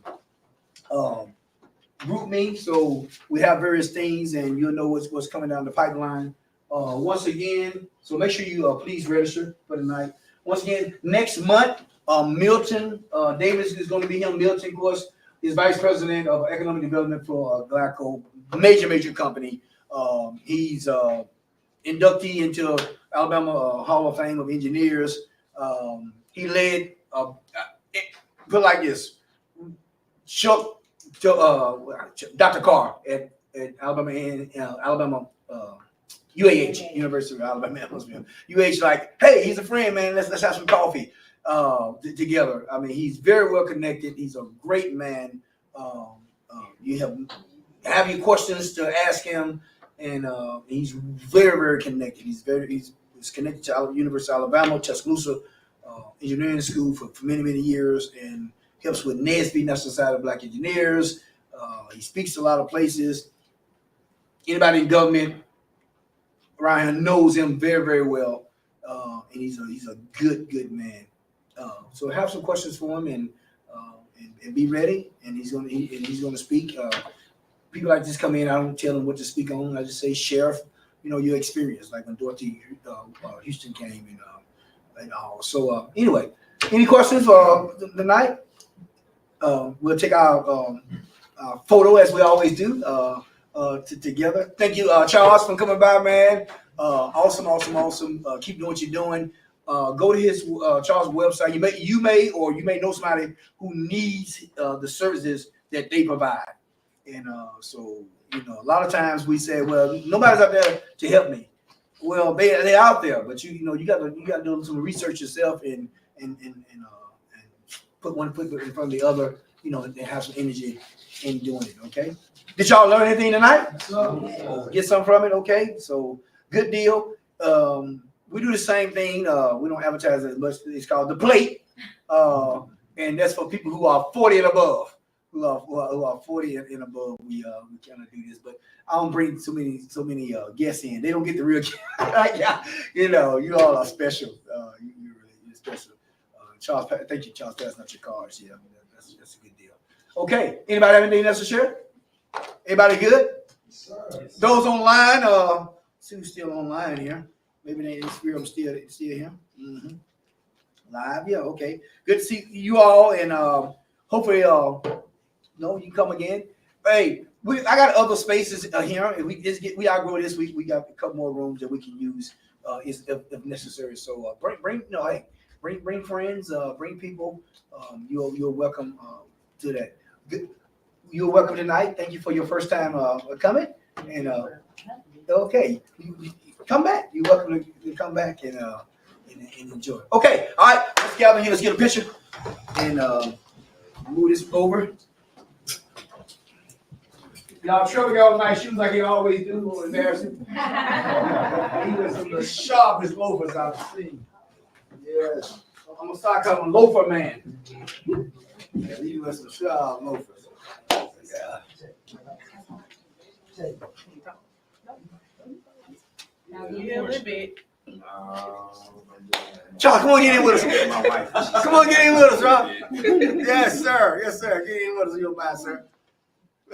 group me, so we have various things, and you'll know what's coming down the pipeline. Once again, so make sure you please register for tonight. Once again, next month, Milton Davis is going to be here. Milton, of course, is Vice President of Economic Development for Glaco, major company. He's inductee into Alabama Hall of Fame of Engineers. He led, put like this, Dr. Carr at Alabama UAH, University of Alabama. UAH, like, hey, he's a friend, man. Let's have some coffee together. I mean, he's very well connected. He's a great man. You have your questions to ask him, and he's very connected. He's connected to University of Alabama, Tuscaloosa Engineering School for many years, and helps with NSBE, National Society of Black Engineers. He speaks to a lot of places. Anybody in government around here knows him very well, and he's a good man. So have some questions for him, and be ready. And he's gonna speak. People like this come in. I don't tell them what to speak on. I just say, share, your experience, like when Dorothy Houston came and all. So anyway, any questions for tonight? We'll take our photo as we always do together. Thank you, Charles, for coming by, man. Awesome. Keep doing what you're doing. Go to his Charles' website. You may know somebody who needs the services that they provide. And so a lot of times we say, well, nobody's out there to help me. Well, they're out there, but you got to do some research yourself and put one foot in front of the other, and have some energy in doing it. Okay. Did y'all learn anything tonight? Get something from it. Okay. So good deal. We do the same thing. We don't advertise as much. It's called The Plate, and that's for people who are 40 and above. Who are 40 and above. We kind of do this, but I don't bring so many guests in. They don't get the real. You all are special. You're special. Charles, thank you, Charles. Passing out your cards. Yeah, that's a good deal. Okay. Anybody have anything else to share? Everybody good? Yes, sir. Those online, see who's still online here. Maybe they I'm still here. Mm-hmm. Live, yeah, okay. Good to see you all, and hopefully, you come again. Hey, I got other spaces here. If we outgrow this, we got a couple more rooms that we can use if necessary. So bring friends, bring people. You're welcome to that. Good. You're welcome tonight. Thank you for your first time coming. And okay, come back. You're welcome to come back and enjoy. Okay, all right. Let's gather here. Let's get a picture and move this over. Y'all sure we got nice shoes like you always do. A little embarrassing. He was some of the sharpest loafers I've seen. Yes. I'm gonna start calling him Loafer Man. Yeah, he was some sharp loafers. Yeah. Yeah, a little bit. Charles, come on, get in with us. Come on, get in with us, Rob. Yes, sir. Get in with us, you'll mind, sir.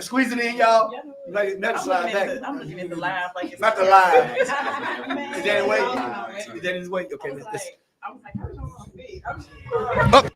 Squeeze it in, y'all. Never slide back. I'm looking at the live like it's not the live. Is that in way? Is that in his way? Okay, I was like, how is your big?